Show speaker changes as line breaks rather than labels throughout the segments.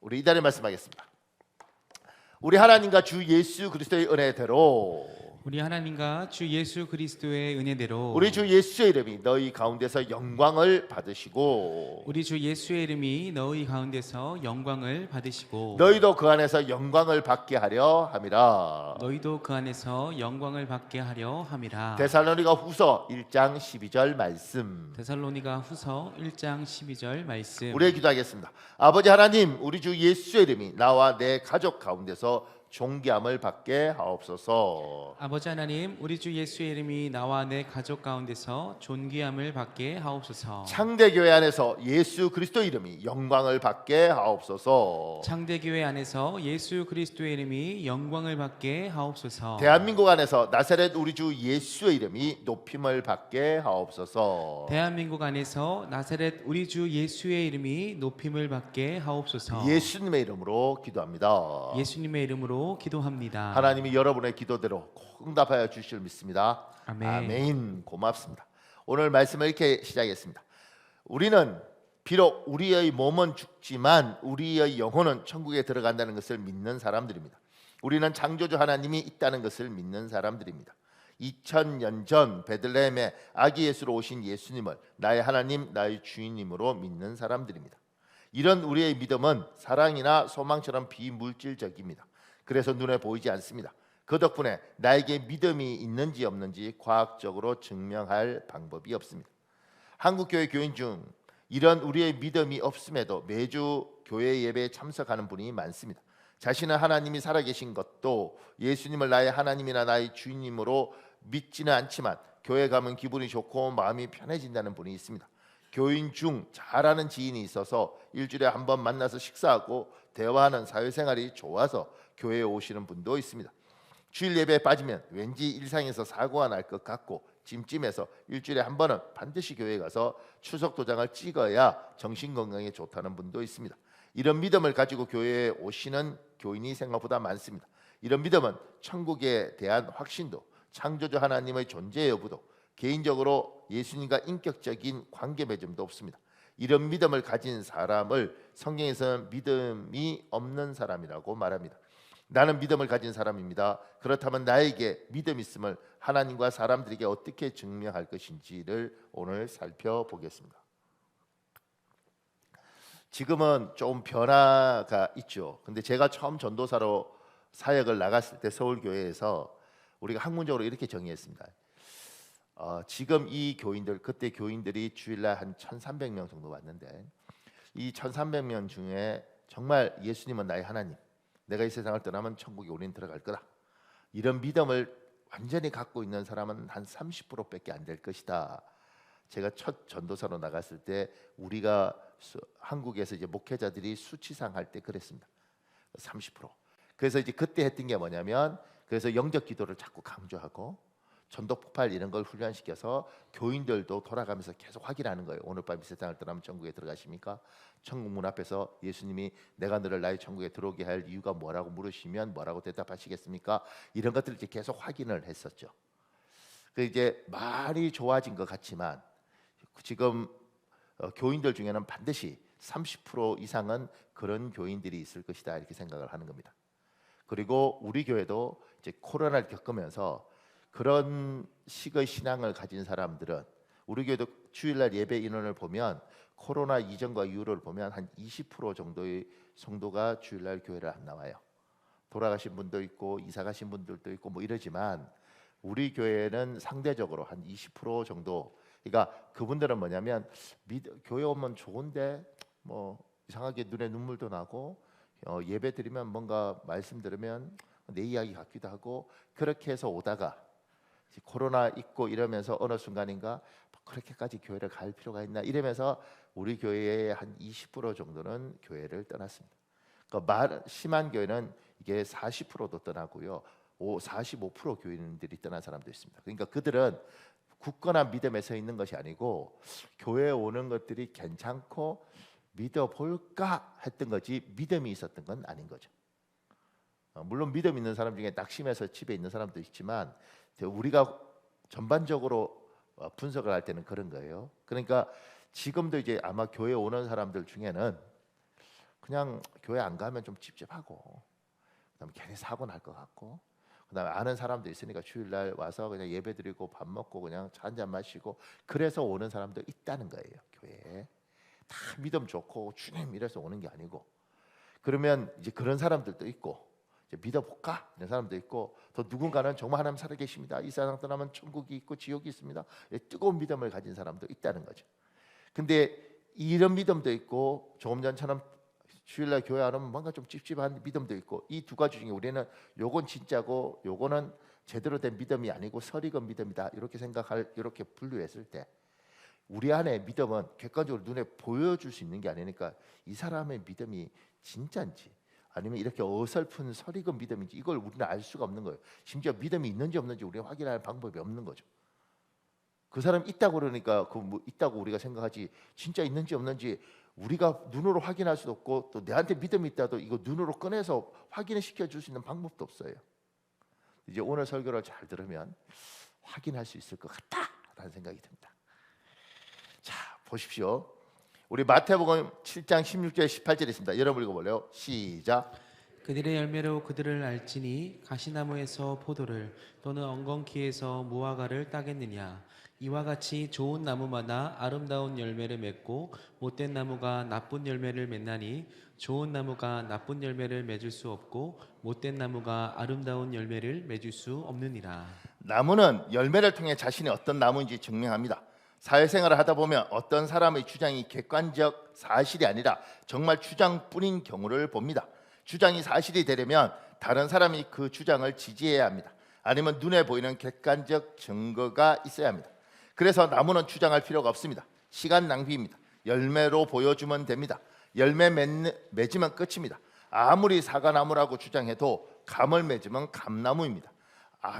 우리 이달에 말씀하겠습니다. 우리 하나님과 주 예수 그리스도의 은혜대로
우리 하나님과 주 예수 그리스도의 은혜대로
우리 주 예수의 이름이 너희 가운데서 영광을 받으시고
우리 주 예수의 이름이 너희 가운데서 영광을 받으시고
너희도 그 안에서 영광을 받게 하려 함이라.
너희도 그 안에서 영광을 받게 하려 함이라.
데살로니가 후서 1장 12절 말씀.
데살로니가 후서 1장 12절 말씀.
우리 기도하겠습니다. 아버지 하나님, 우리 주 예수의 이름이 나와 내 가족 가운데서 존귀함을 받게 하옵소서.
아버지 하나님, 우리 주 예수의 이름이 나와 내 가족 가운데서 존귀함을 받게 하옵소서.
창대교회 안에서 예수 그리스도 이름이 영광을 받게 하옵소서.
창대교회 안에서 예수 그리스도의 이름이 영광을 받게 하옵소서.
대한민국 안에서 나사렛 우리 주 예수의 이름이 높임을 받게 하옵소서.
대한민국 안에서 나사렛 우리 주 예수의 이름이 높임을 받게 하옵소서.
예수님의 이름으로 기도합니다.
예수님의 이름으로 기도합니다.
하나님이 여러분의 기도대로 꼭 응답하여 주실 믿습니다.
아멘.
아멘. 고맙습니다. 오늘 말씀을 이렇게 시작했습니다. 우리는 비록 우리의 몸은 죽지만 우리의 영혼은 천국에 들어간다는 것을 믿는 사람들입니다. 우리는 창조주 하나님이 있다는 것을 믿는 사람들입니다. 2000년 전 베들레헴에 아기 예수로 오신 예수님을 나의 하나님, 나의 주인님으로 믿는 사람들입니다. 이런 우리의 믿음은 사랑이나 소망처럼 비물질적입니다. 그래서 눈에 보이지 않습니다. 그 덕분에 나에게 믿음이 있는지 없는지 과학적으로 증명할 방법이 없습니다. 한국교회 교인 중 이런 우리의 믿음이 없음에도 매주 교회 예배에 참석하는 분이 많습니다. 자신은 하나님이 살아계신 것도 예수님을 나의 하나님이나 나의 주인님으로 믿지는 않지만 교회 가면 기분이 좋고 마음이 편해진다는 분이 있습니다. 교인 중 잘 아는 지인이 있어서 일주일에 한 번 만나서 식사하고 대화하는 사회생활이 좋아서 교회에 오시는 분도 있습니다. 주일 예배에 빠지면 왠지 일상에서 사고가 날 것 같고 찜찜해서 일주일에 한 번은 반드시 교회에 가서 추석 도장을 찍어야 정신건강에 좋다는 분도 있습니다. 이런 믿음을 가지고 교회에 오시는 교인이 생각보다 많습니다. 이런 믿음은 천국에 대한 확신도, 창조주 하나님의 존재 여부도, 개인적으로 예수님과 인격적인 관계 맺음도 없습니다. 이런 믿음을 가진 사람을 성경에서는 믿음이 없는 사람이라고 말합니다. 나는 믿음을 가진 사람입니다. 그렇다면 나에게 믿음 있음을 하나님과 사람들에게 어떻게 증명할 것인지를 오늘 살펴보겠습니다. 지금은 좀 변화가 있죠. 근데 제가 처음 전도사로 사역을 나갔을 때 서울교회에서 우리가 학문적으로 이렇게 정의했습니다. 지금 이 교인들, 그때 교인들이 주일날 한 1,300명 정도 왔는데 이 1,300명 중에 정말 예수님은 나의 하나님, 내가 이 세상을 떠나면 천국에 우리는 들어갈 거다, 이런 믿음을 완전히 갖고 있는 사람은 한 30%밖에 안 될 것이다. 제가 첫 전도사로 나갔을 때 우리가 한국에서 이제 목회자들이 수치상 할 때 그랬습니다. 30%. 그래서 이제 그때 했던 게 뭐냐면, 그래서 영적 기도를 자꾸 강조하고 전도 폭발 이런 걸 훈련시켜서 교인들도 돌아가면서 계속 확인하는 거예요. 오늘 밤 이 세상을 떠나면 천국에 들어가십니까? 천국 문 앞에서 예수님이 내가 너를 나의 천국에 들어오게 할 이유가 뭐라고 물으시면 뭐라고 대답하시겠습니까? 이런 것들을 이제 계속 확인을 했었죠. 그 이제 많이 좋아진 것 같지만 지금 교인들 중에는 반드시 30% 이상은 그런 교인들이 있을 것이다, 이렇게 생각을 하는 겁니다. 그리고 우리 교회도 이제 코로나를 겪으면서 그런 식의 신앙을 가진 사람들은, 우리 교회도 주일날 예배 인원을 보면 코로나 이전과 이후를 보면 한 20% 정도의 성도가 주일날 교회를 안 나와요. 돌아가신 분도 있고 이사 가신 분들도 있고 뭐 이러지만 우리 교회는 상대적으로 한 20% 정도. 그러니까 그분들은 뭐냐면 교회 오면 좋은데 뭐 이상하게 눈에 눈물도 나고 예배 드리면 뭔가 말씀 들으면 내 이야기 같기도 하고, 그렇게 해서 오다가 코로나 있고 이러면서 어느 순간인가 그렇게까지 교회를 갈 필요가 있나 이러면서 우리 교회의 한 20% 정도는 교회를 떠났습니다. 그러니까 심한 교회는 이게 40%도 떠나고요, 45% 교인들이 떠난 사람도 있습니다. 그러니까 그들은 굳건한 믿음에 서 있는 것이 아니고 교회에 오는 것들이 괜찮고 믿어볼까 했던 거지 믿음이 있었던 건 아닌 거죠. 물론 믿음 있는 사람 중에 낙심해서 집에 있는 사람도 있지만 우리가 전반적으로 분석을 할 때는 그런 거예요. 그러니까 지금도 이제 아마 교회 오는 사람들 중에는 그냥 교회 안 가면 좀 찝찝하고, 그다음에 괜히 사고 날 것 같고, 그다음에 아는 사람도 있으니까 주일날 와서 그냥 예배드리고 밥 먹고 그냥 차 한잔 마시고, 그래서 오는 사람도 있다는 거예요. 교회에 다 믿음 좋고 주님 이래서 오는 게 아니고, 그러면 이제 그런 사람들도 있고, 이제 믿어볼까 이런 사람도 있고, 또 누군가는 정말 하나님 살아계십니다, 이 세상 떠나면 천국이 있고 지옥이 있습니다, 뜨거운 믿음을 가진 사람도 있다는 거죠. 근데 이런 믿음도 있고, 조금 전처럼 주일날 교회 안 오면 뭔가 좀 찝찝한 믿음도 있고, 이 두 가지 중에 우리는 요건 진짜고 요거는 제대로 된 믿음이 아니고 설익은 믿음이다, 이렇게 분류했을 때, 우리 안에 믿음은 객관적으로 눈에 보여줄 수 있는 게 아니니까 이 사람의 믿음이 진짜인지 아니면 이렇게 어설픈 설익은 믿음인지 이걸 우리는 알 수가 없는 거예요. 심지어 믿음이 있는지 없는지 우리가 확인할 방법이 없는 거죠. 그 사람 있다고 그러니까 그 뭐 있다고 우리가 생각하지, 진짜 있는지 없는지 우리가 눈으로 확인할 수도 없고, 또 내한테 믿음이 있다도 이거 눈으로 꺼내서 확인을 시켜줄 수 있는 방법도 없어요. 이제 오늘 설교를 잘 들으면 확인할 수 있을 것 같다라는 생각이 듭니다. 자, 보십시오. 우리 마태복음 7장 16절 18절에 있습니다. 여러분 읽어볼래요? 시작.
그들의 열매로 그들을 알지니 가시나무에서 포도를 또는 엉겅퀴에서 무화과를 따겠느냐. 이와 같이 좋은 나무마다 아름다운 열매를 맺고 못된 나무가 나쁜 열매를 맺나니 좋은 나무가 나쁜 열매를 맺을 수 없고 못된 나무가 아름다운 열매를 맺을 수 없느니라.
나무는 열매를 통해 자신이 어떤 나무인지 증명합니다. 사회생활을 하다 보면 어떤 사람의 주장이 객관적 사실이 아니라 정말 주장뿐인 경우를 봅니다. 주장이 사실이 되려면 다른 사람이 그 주장을 지지해야 합니다. 아니면 눈에 보이는 객관적 증거가 있어야 합니다. 그래서 나무는 주장할 필요가 없습니다. 시간 낭비입니다. 열매로 보여주면 됩니다. 열매 맺으면 끝입니다. 아무리 사과나무라고 주장해도 감을 맺으면 감나무입니다.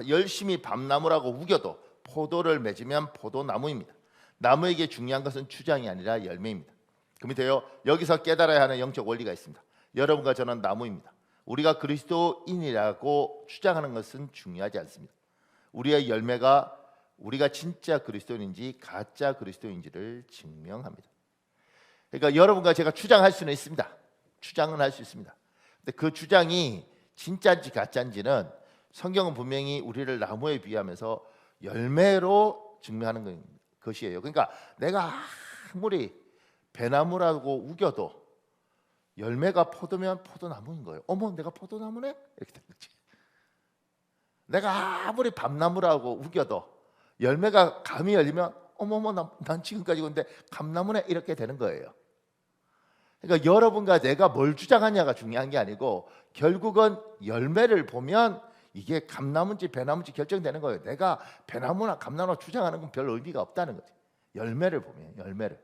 열심히 밤나무라고 우겨도 포도를 맺으면 포도나무입니다. 나무에게 중요한 것은 주장이 아니라 열매입니다. 그 밑에요, 여기서 깨달아야 하는 영적 원리가 있습니다. 여러분과 저는 나무입니다. 우리가 그리스도인이라고 주장하는 것은 중요하지 않습니다. 우리의 열매가 우리가 진짜 그리스도인인지 가짜 그리스도인지를 증명합니다. 그러니까 여러분과 제가 주장할 수는 있습니다. 주장은 할 수 있습니다. 근데 그 주장이 진짜인지 가짜인지는 성경은 분명히 우리를 나무에 비하면서 열매로 증명하는 것이에요. 그러니까 내가 아무리 배나무라고 우겨도 열매가 포도면 포도나무인 거예요. 어머, 내가 포도나무네? 이렇게 되는 거지. 내가 아무리 밤나무라고 우겨도 열매가 감이 열리면 어머머, 난 지금까지 근데 감나무네, 이렇게 되는 거예요. 그러니까 여러분과 내가 뭘 주장하냐가 중요한 게 아니고, 결국은 열매를 보면 이게 감나무인지 배나무인지 결정되는 거예요. 내가 배나무나 감나무나 주장하는 건 별 의미가 없다는 거죠. 열매를 보면, 열매를.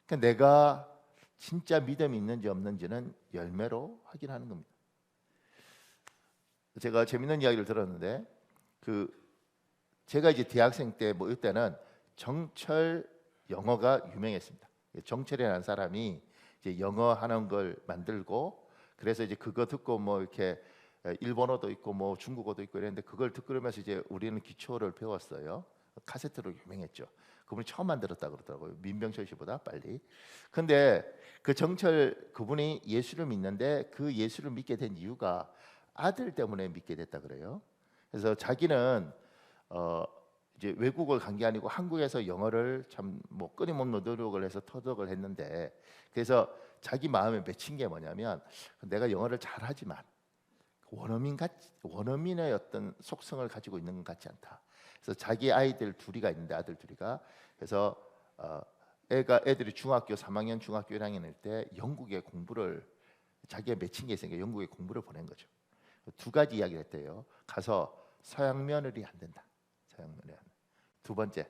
그러니까 내가 진짜 믿음이 있는지 없는지는 열매로 확인하는 겁니다. 제가 재밌는 이야기를 들었는데, 제가 이제 대학생 때 뭐 이때는 정철 영어가 유명했습니다. 정철이라는 사람이 이제 영어 하는 걸 만들고, 그래서 이제 그거 듣고 뭐 이렇게 일본어도 있고 뭐 중국어도 있고 이랬는데, 그걸 듣고 그러면서 이제 우리는 기초를 배웠어요. 카세트로 유명했죠. 그분이 처음 만들었다 그러더라고요. 민병철 씨보다 빨리. 근데 그 정철 그분이 예수를 믿는데, 그 예수를 믿게 된 이유가 아들 때문에 믿게 됐다 그래요. 그래서 자기는 이제 외국을 간 게 아니고 한국에서 영어를 참 뭐 끊임없는 노력을 해서 터득을 했는데, 그래서 자기 마음에 맺힌 게 뭐냐면, 내가 영어를 잘하지만 원어민의 어떤 속성을 가지고 있는 것 같지 않다. 그래서 자기 아이들 둘이가 있는데, 아들 둘이가, 그래서 애들이 중학교 3학년, 중학교 1학년일 때 영국에 공부를, 자기가 맺힌 게 있으니까 영국에 공부를 보낸 거죠. 두 가지 이야기를 했대요. 가서 서양 며느리 안 된다. 서양 며느리 안 된다. 두 번째,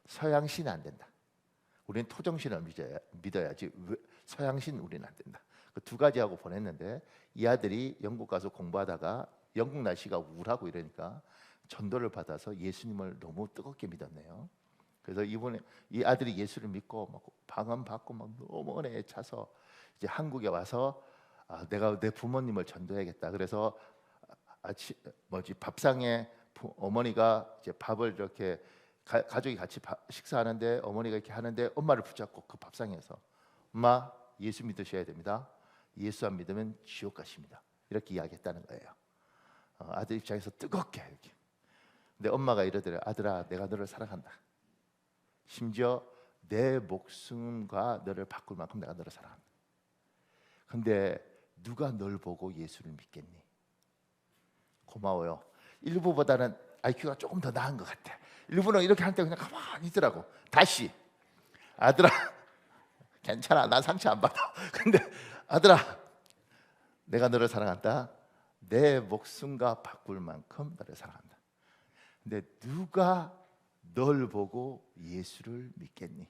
서양신 안 된다. 우리는 토정신을 믿어야지 서양신 우리는 안 된다. 그 두 가지 하고 보냈는데, 이 아들이 영국 가서 공부하다가 영국 날씨가 우울하고 이러니까 전도를 받아서 예수님을 너무 뜨겁게 믿었네요. 그래서 이 아들이 예수를 믿고 막 방언 받고 막 너무 은혜에 차서 이제 한국에 와서 내가 내 부모님을 전도해야겠다. 그래서 밥상에 어머니가 이제 밥을 이렇게 가족이 같이 식사하는데, 어머니가 이렇게 하는데 엄마를 붙잡고 그 밥상에서, 엄마, 예수 믿으셔야 됩니다. 예수 안 믿으면 지옥 가십니다. 이렇게 이야기했다는 거예요. 아들 입장에서 뜨겁게 이렇게. 근데 엄마가 이러더래요. 아들아, 내가 너를 사랑한다. 심지어 내 목숨과 너를 바꿀 만큼 내가 너를 사랑한다. 근데 누가 널 보고 예수를 믿겠니? 고마워요. 일부보다는 IQ가 조금 더 나은 것 같아. 일부는 이렇게 할 때 그냥 가만히 있더라고. 다시 아들아, 괜찮아, 난 상처 안 받아. 근데 아들아, 내가 너를 사랑한다. 내 목숨과 바꿀 만큼 너를 사랑한다. 근데 누가 널 보고 예수를 믿겠니?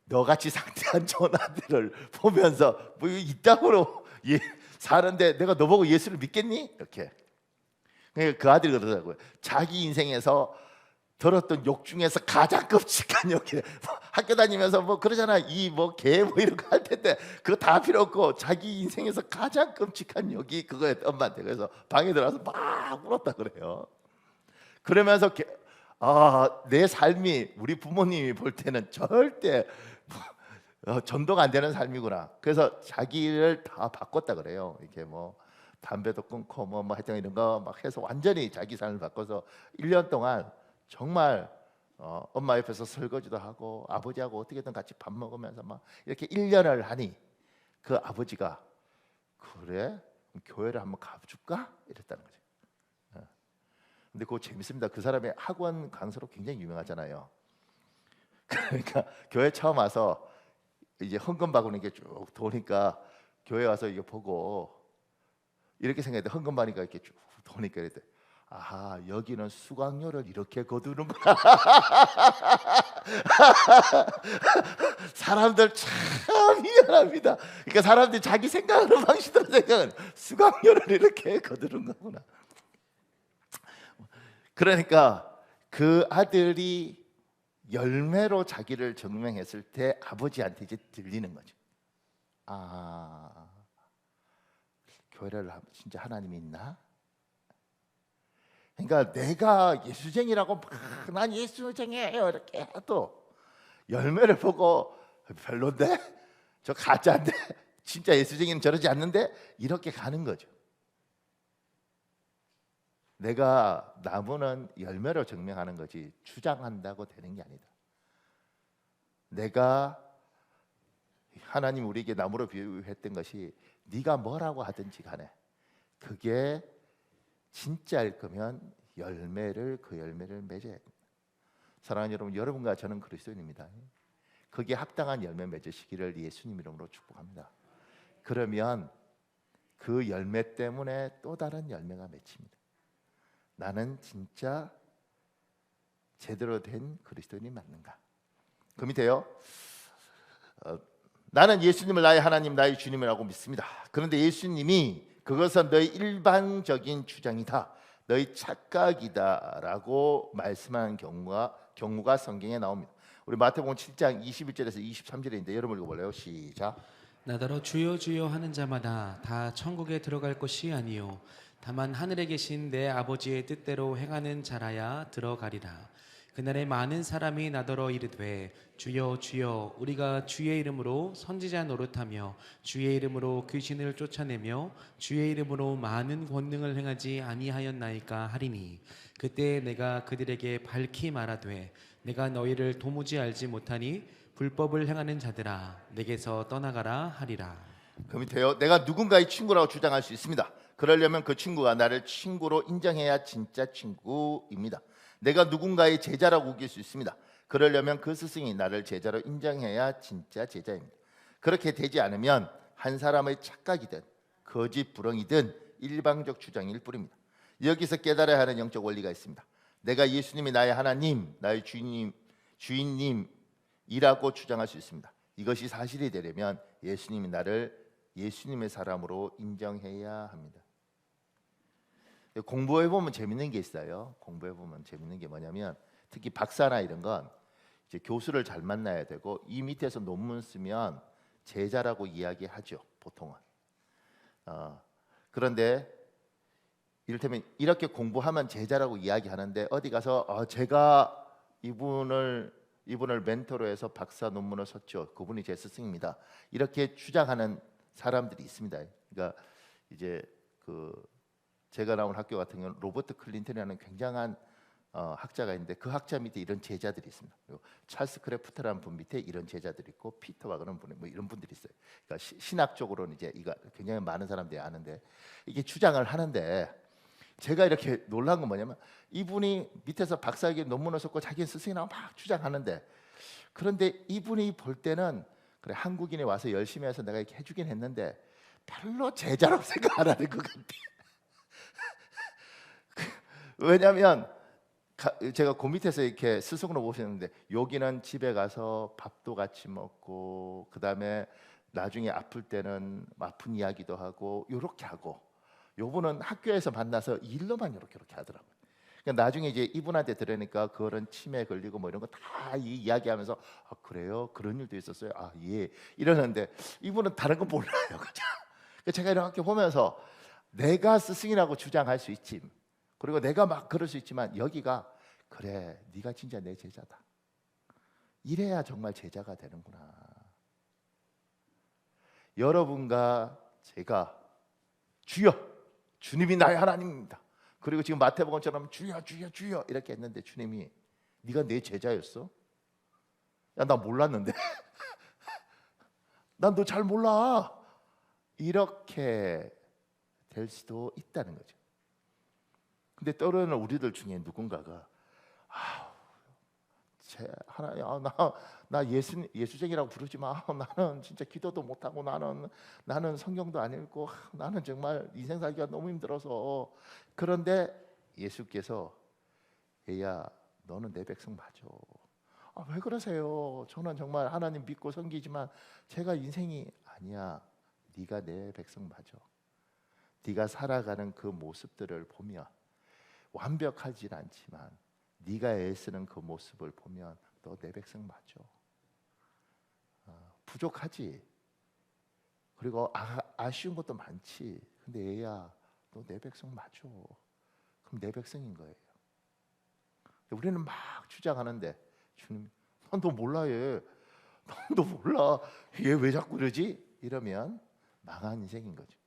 너같이 상태 안 좋은 아들을 보면서 뭐 이따구로 사는데 내가 너 보고 예수를 믿겠니? 이렇게. 그 아들이 그러더라고요. 자기 인생에서 들었던 욕 중에서 가장 끔찍한 욕이래. 학교 다니면서 뭐 그러잖아. 이 뭐 개 뭐 이런 거 할 텐데 그거 다 필요 없고 자기 인생에서 가장 끔찍한 욕이 그거였 엄마한테. 그래서 방에 들어가서 막 울었다 그래요. 그러면서 내 삶이 우리 부모님이 볼 때는 절대 전도가 안 되는 삶이구나. 그래서 자기를 다 바꿨다 그래요. 이렇게 뭐 담배도 끊고 뭐 하여튼 이런 거 막 해서 완전히 자기 삶을 바꿔서 1년 동안 정말 엄마 옆에서 설거지도 하고 아버지하고 어떻게든 같이 밥 먹으면서 막 이렇게 1년을 하니 그 아버지가 그래? 그럼 교회를 한번 가줄까? 이랬다는 거죠. 근데 그거 재밌습니다. 그 사람의 학원 강사로 굉장히 유명하잖아요. 그러니까 교회 처음 와서 이제 헌금 바구니 이렇게 쭉 도니까 교회 와서 이거 보고 이렇게 생각했는데 헌금 바구니가 이렇게 쭉 도니까 이랬대. 아하, 여기는 수강료를 이렇게 거두는구나. 사람들 참 미안합니다. 그러니까 사람들이 자기 생각하는 방식대로 생각은 수강료를 이렇게 거두는 거구나. 그러니까 그 아들이 열매로 자기를 증명했을 때 아버지한테 이제 들리는 거죠. 아, 교회를 진짜 하나님이 있나? 그러니까 내가 예수쟁이라고 난 예수쟁이에요 이렇게 해도 열매를 보고 별론데? 저 가짜인데? 진짜 예수쟁이는 저러지 않는데? 이렇게 가는 거죠. 내가 나무는 열매로 증명하는 거지 주장한다고 되는 게 아니다. 내가 하나님 우리에게 나무로 비유했던 것이 네가 뭐라고 하든지 간에 그게 진짜일 거면 그 열매를 맺어야 됩니다. 사랑하는 여러분, 여러분과 저는 그리스도인입니다. 거기에 합당한 열매 맺으시기를 예수님 이름으로 축복합니다. 그러면 그 열매 때문에 또 다른 열매가 맺힙니다. 나는 진짜 제대로 된 그리스도인이 맞는가? 그 밑에요. 나는 예수님을 나의 하나님 나의 주님이라고 믿습니다. 그런데 예수님이 그것은 너희 일반적인 주장이다, 너희 착각이다라고 말씀하는 경우가 성경에 나옵니다. 우리 마태복음 7장 21절에서 23절에 있는데 여러분 읽어볼래요? 시작.
나더러 주여 주여 하는 자마다 다 천국에 들어갈 것이 아니요 다만 하늘에 계신 내 아버지의 뜻대로 행하는 자라야 들어가리라. 그날에 많은 사람이 나더러 이르되 주여 주여 우리가 주의 이름으로 선지자 노릇하며 주의 이름으로 귀신을 쫓아내며 주의 이름으로 많은 권능을 행하지 아니하였나이까 하리니 그때 내가 그들에게 밝히 말하되 내가 너희를 도무지 알지 못하니 불법을 행하는 자들아 내게서 떠나가라 하리라.
그 밑에요. 내가 누군가의 친구라고 주장할 수 있습니다. 그러려면 그 친구가 나를 친구로 인정해야 진짜 친구입니다. 내가 누군가의 제자라고 우길 수 있습니다. 그러려면 그 스승이 나를 제자로 인정해야 진짜 제자입니다. 그렇게 되지 않으면 한 사람의 착각이든 거짓 불응이든 일방적 주장일 뿐입니다. 여기서 깨달아야 하는 영적 원리가 있습니다. 내가 예수님이 나의 하나님, 나의 주인님이라고 주장할 수 있습니다. 이것이 사실이 되려면 예수님이 나를 예수님의 사람으로 인정해야 합니다. 공부해 보면 재밌는 게 있어요. 공부해 보면 재밌는 게 뭐냐면 특히 박사나 이런 건 이제 교수를 잘 만나야 되고 이 밑에서 논문 쓰면 제자라고 이야기하죠. 보통은. 그런데 이를테면 이렇게 공부하면 제자라고 이야기하는데 어디 가서 제가 이분을 이분을 멘토로 해서 박사 논문을 썼죠. 그분이 제 스승입니다. 이렇게 주장하는 사람들이 있습니다. 그러니까 이제 그 제가 나온 학교 같은 경우는 로버트 클린턴이라는 굉장한 학자가 있는데 그 학자 밑에 이런 제자들이 있습니다. 그리고 찰스 크래프트라는 분 밑에 이런 제자들이 있고 피터 와그너는 분, 뭐 이런 분들이 있어요. 그러니까 신학적으로는 이제 이거 굉장히 많은 사람들이 아는데 이게 주장을 하는데 제가 이렇게 놀란 건 뭐냐면 이분이 밑에서 박사학위 논문을 썼고 자기는 스승이라고 막 주장하는데 그런데 이분이 볼 때는 그래 한국인이 와서 열심히 해서 내가 이렇게 해주긴 했는데 별로 제자라고 생각 안 하는 것 같아. 왜냐하면 제가 그 밑에서 이렇게 스승으로 모셨는데 여기는 집에 가서 밥도 같이 먹고 그 다음에 나중에 아플 때는 아픈 이야기도 하고 요렇게 하고 요분은 학교에서 만나서 일로만 이렇게 하더라고요. 그러니까 나중에 이제 이분한테 들으니까 그거는 치매 걸리고 뭐 이런 거 다 이야기하면서 아 그래요? 그런 일도 있었어요? 아 예 이러는데 이분은 다른 건 몰라요. 그죠? 그러니까 제가 이렇게 보면서 내가 스승이라고 주장할 수 있지 그리고 내가 막 그럴 수 있지만 여기가 그래 네가 진짜 내 제자다 이래야 정말 제자가 되는구나. 여러분과 제가 주여 주님이 나의 하나님입니다. 그리고 지금 마태복음처럼 주여 주여 주여 이렇게 했는데 주님이 네가 내 제자였어? 야 나 몰랐는데 난 너 잘 몰라 이렇게 될 수도 있다는 거죠. 근데 때로는 우리들 중에 누군가가 하나님 나 예수쟁이라고 부르지 마. 나는 진짜 기도도 못하고 나는 성경도 안 읽고 나는 정말 인생 살기가 너무 힘들어서 그런데 예수께서 얘야 너는 내 백성 맞아. 왜 그러세요? 저는 정말 하나님 믿고 섬기지만 제가 인생이 아니야. 네가 내 백성 맞아. 네가 살아가는 그 모습들을 보면 완벽하진 않지만 네가 애쓰는 그 모습을 보면 너 내 백성 맞죠. 부족하지. 그리고 아쉬운 것도 많지. 근데 얘야 너 내 백성 맞죠. 그럼 내 백성인 거예요. 우리는 막 주장하는데 주님 너 몰라 얘. 너 몰라. 얘 왜 자꾸 그러지? 이러면 망한 인생인 거죠.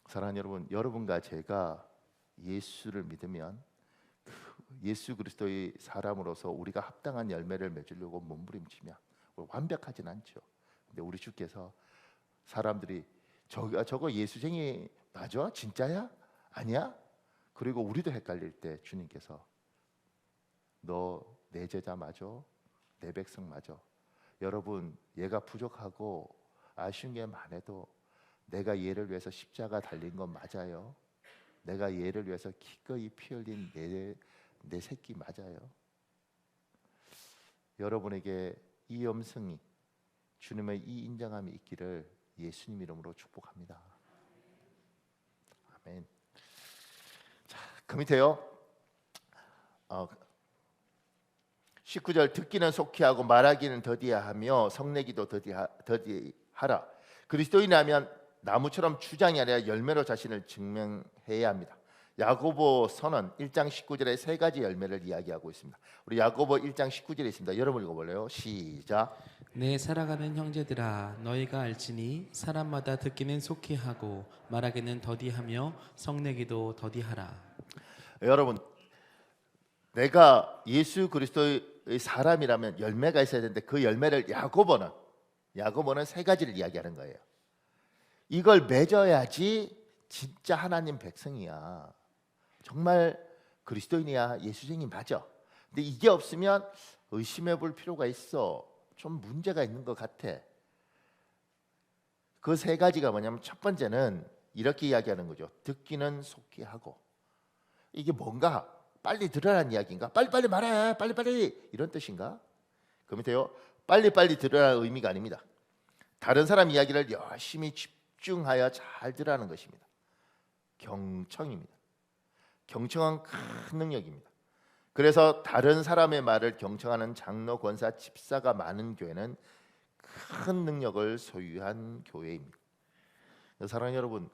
사랑하는 여러분, 여러분과 제가 예수를 믿으면 예수 그리스도의 사람으로서 우리가 합당한 열매를 맺으려고 몸부림치면 완벽하진 않죠. 근데 우리 주께서 사람들이 저거 예수쟁이 맞아? 진짜야? 아니야? 그리고 우리도 헷갈릴 때 주님께서 너 내 제자 맞아? 내 백성 맞아? 여러분 얘가 부족하고 아쉬운 게 많아도 내가 얘를 위해서 십자가 달린 건 맞아요. 내가 얘를 위해서 기꺼이 피 흘린 내 새끼 맞아요. 여러분에게 이 음성이 주님의 이 인정함이 있기를 예수님 이름으로 축복합니다. 아멘. 자, 그 밑에요. 19절 듣기는 속히 하고 말하기는 더디하며 성내기도 더디하라. 그리스도인이라면 나무처럼 주장이 아니라 열매로 자신을 증명해야 합니다. 야고보서는 1장 19절에 세 가지 열매를 이야기하고 있습니다. 우리 야고보 1장 19절에 있습니다. 여러분 읽어볼래요? 시작.
내 사랑하는 형제들아 너희가 알지니 사람마다 듣기는 속히 하고 말하기는 더디하며 성내기도 더디하라.
여러분 내가 예수 그리스도의 사람이라면 열매가 있어야 되는데 그 열매를 야고보는 세 가지를 이야기하는 거예요. 이걸 맺어야지 진짜 하나님 백성이야. 정말 그리스도인이야. 예수쟁이 맞아. 근데 이게 없으면 의심해 볼 필요가 있어. 좀 문제가 있는 것 같아. 그 세 가지가 뭐냐면 첫 번째는 이렇게 이야기하는 거죠. 듣기는 속히 하고. 이게 뭔가 빨리 들으라는 이야기인가? 빨리빨리 말해. 빨리빨리 이런 뜻인가? 그 밑에요. 빨리빨리 들으라는 의미가 아닙니다. 다른 사람 이야기를 열심히 집중하여 잘 들으라는 것입니다. 경청입니다. 경청은 큰 능력입니다. 그래서 다른 사람의 말을 경청하는 장로, 권사, 집사가 많은 교회는 큰 능력을 소유한 교회입니다. 사랑하는 여러분,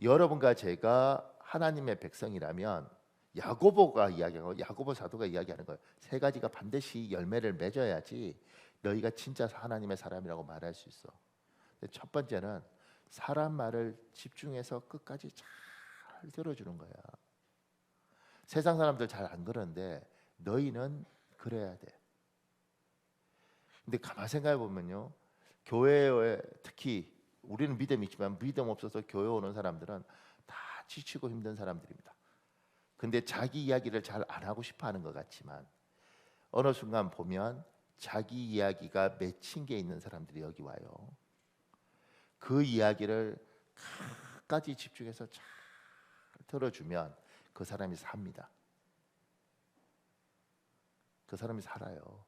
여러분과 제가 하나님의 백성이라면 야고보가 이야기하고 야고보 사도가 이야기하는 거예요. 세 가지가 반드시 열매를 맺어야지 너희가 진짜 하나님의 사람이라고 말할 수 있어. 근데 첫 번째는 사람 말을 집중해서 끝까지 잘 들어주는 거야. 세상 사람들 잘 안 그러는데 너희는 그래야 돼. 근데 가만 생각해 보면요, 교회에 특히 우리는 믿음이 있지만 믿음 없어서 교회 오는 사람들은 다 지치고 힘든 사람들입니다. 근데 자기 이야기를 잘 안 하고 싶어 하는 것 같지만 어느 순간 보면 자기 이야기가 맺힌 게 있는 사람들이 여기 와요. 그 이야기를 끝까지 집중해서 잘 들어주면 그 사람이 삽니다. 그 사람이 살아요.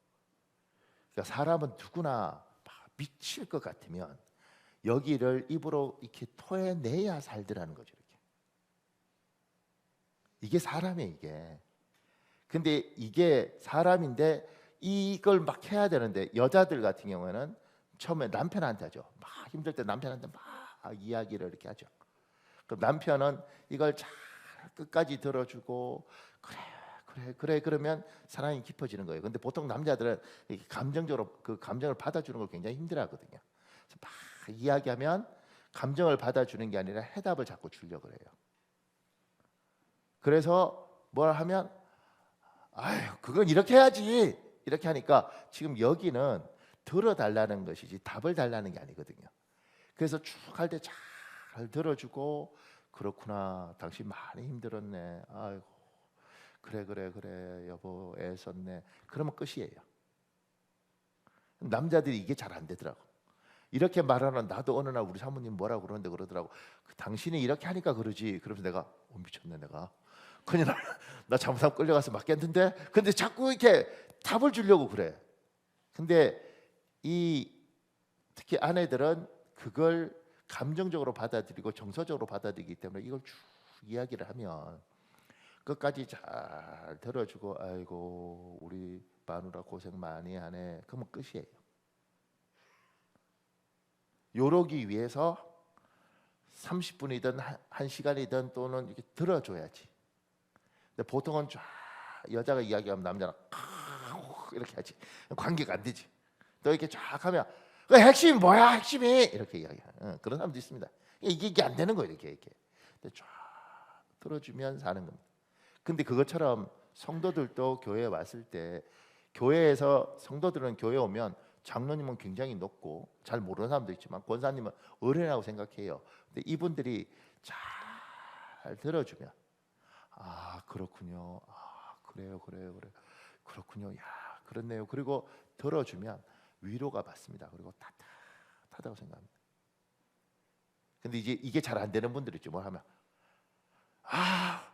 그러니까 사람은 누구나 미칠 것 같으면 여기를 입으로 이렇게 토해내야 살더라는 거죠. 이게 사람이에요, 이게. 근데 이게 사람인데 이걸 막 해야 되는데 여자들 같은 경우에는 처음에 남편한테 하죠. 막 힘들 때 남편한테 막 이야기를 이렇게 하죠. 그럼 남편은 이걸 잘 끝까지 들어주고 그래 그러면 사랑이 깊어지는 거예요. 근데 보통 남자들은 이렇게 감정적으로 그 감정을 받아주는 걸 굉장히 힘들어하거든요. 그래서 막 이야기하면 감정을 받아주는 게 아니라 해답을 자꾸 주려고 그래요. 그래서 뭘 하면 아유 그건 이렇게 해야지 이렇게 하니까 지금 여기는 들어달라는 것이지 답을 달라는 게 아니거든요. 그래서 쭉 할 때 잘 들어주고 그렇구나 당신 많이 힘들었네 아이고 그래 여보 애썼네 그러면 끝이에요. 남자들이 이게 잘 안 되더라고. 이렇게 말하는 나도 어느 날 우리 사모님 뭐라고 그러는데 그러더라고. 당신이 이렇게 하니까 그러지. 그러면서 내가 미쳤네 내가. 큰일 나 잘못하면 끌려가서 맞겠는데. 근데 자꾸 이렇게 답을 주려고 그래. 근데 이 특히 아내들은 그걸 감정적으로 받아들이고 정서적으로 받아들이기 때문에 이걸 쭉 이야기를 하면 끝까지 잘 들어주고 아이고 우리 마누라 고생 많이 하네. 그러면 끝이에요. 요러기 위해서 30분이든 1시간이든 또는 이렇게 들어줘야지. 근데 보통은 쫙 여자가 이야기하면 남자는 이렇게 하지. 관계가 안 되지. 또 이렇게 쫙 하면 그 핵심이 뭐야 핵심이 이렇게 이야기하는 그런 사람도 있습니다. 이게 안 되는 거예요 이렇게. 근데 쫙 들어주면 사는 겁니다. 근데 그것처럼 성도들도 교회에 왔을 때 교회에서 성도들은 교회 오면 장로님은 굉장히 높고 잘 모르는 사람도 있지만 권사님은 어른이라고 생각해요. 근데 이분들이 잘 들어주면 아 그렇군요. 아 그래요. 그렇군요. 야 그렇네요. 그리고 들어주면 위로가 받습니다. 그리고 따뜻하다고 생각합니다. 근데 이제 이게 잘 안 되는 분들 있죠. 뭘 하면 아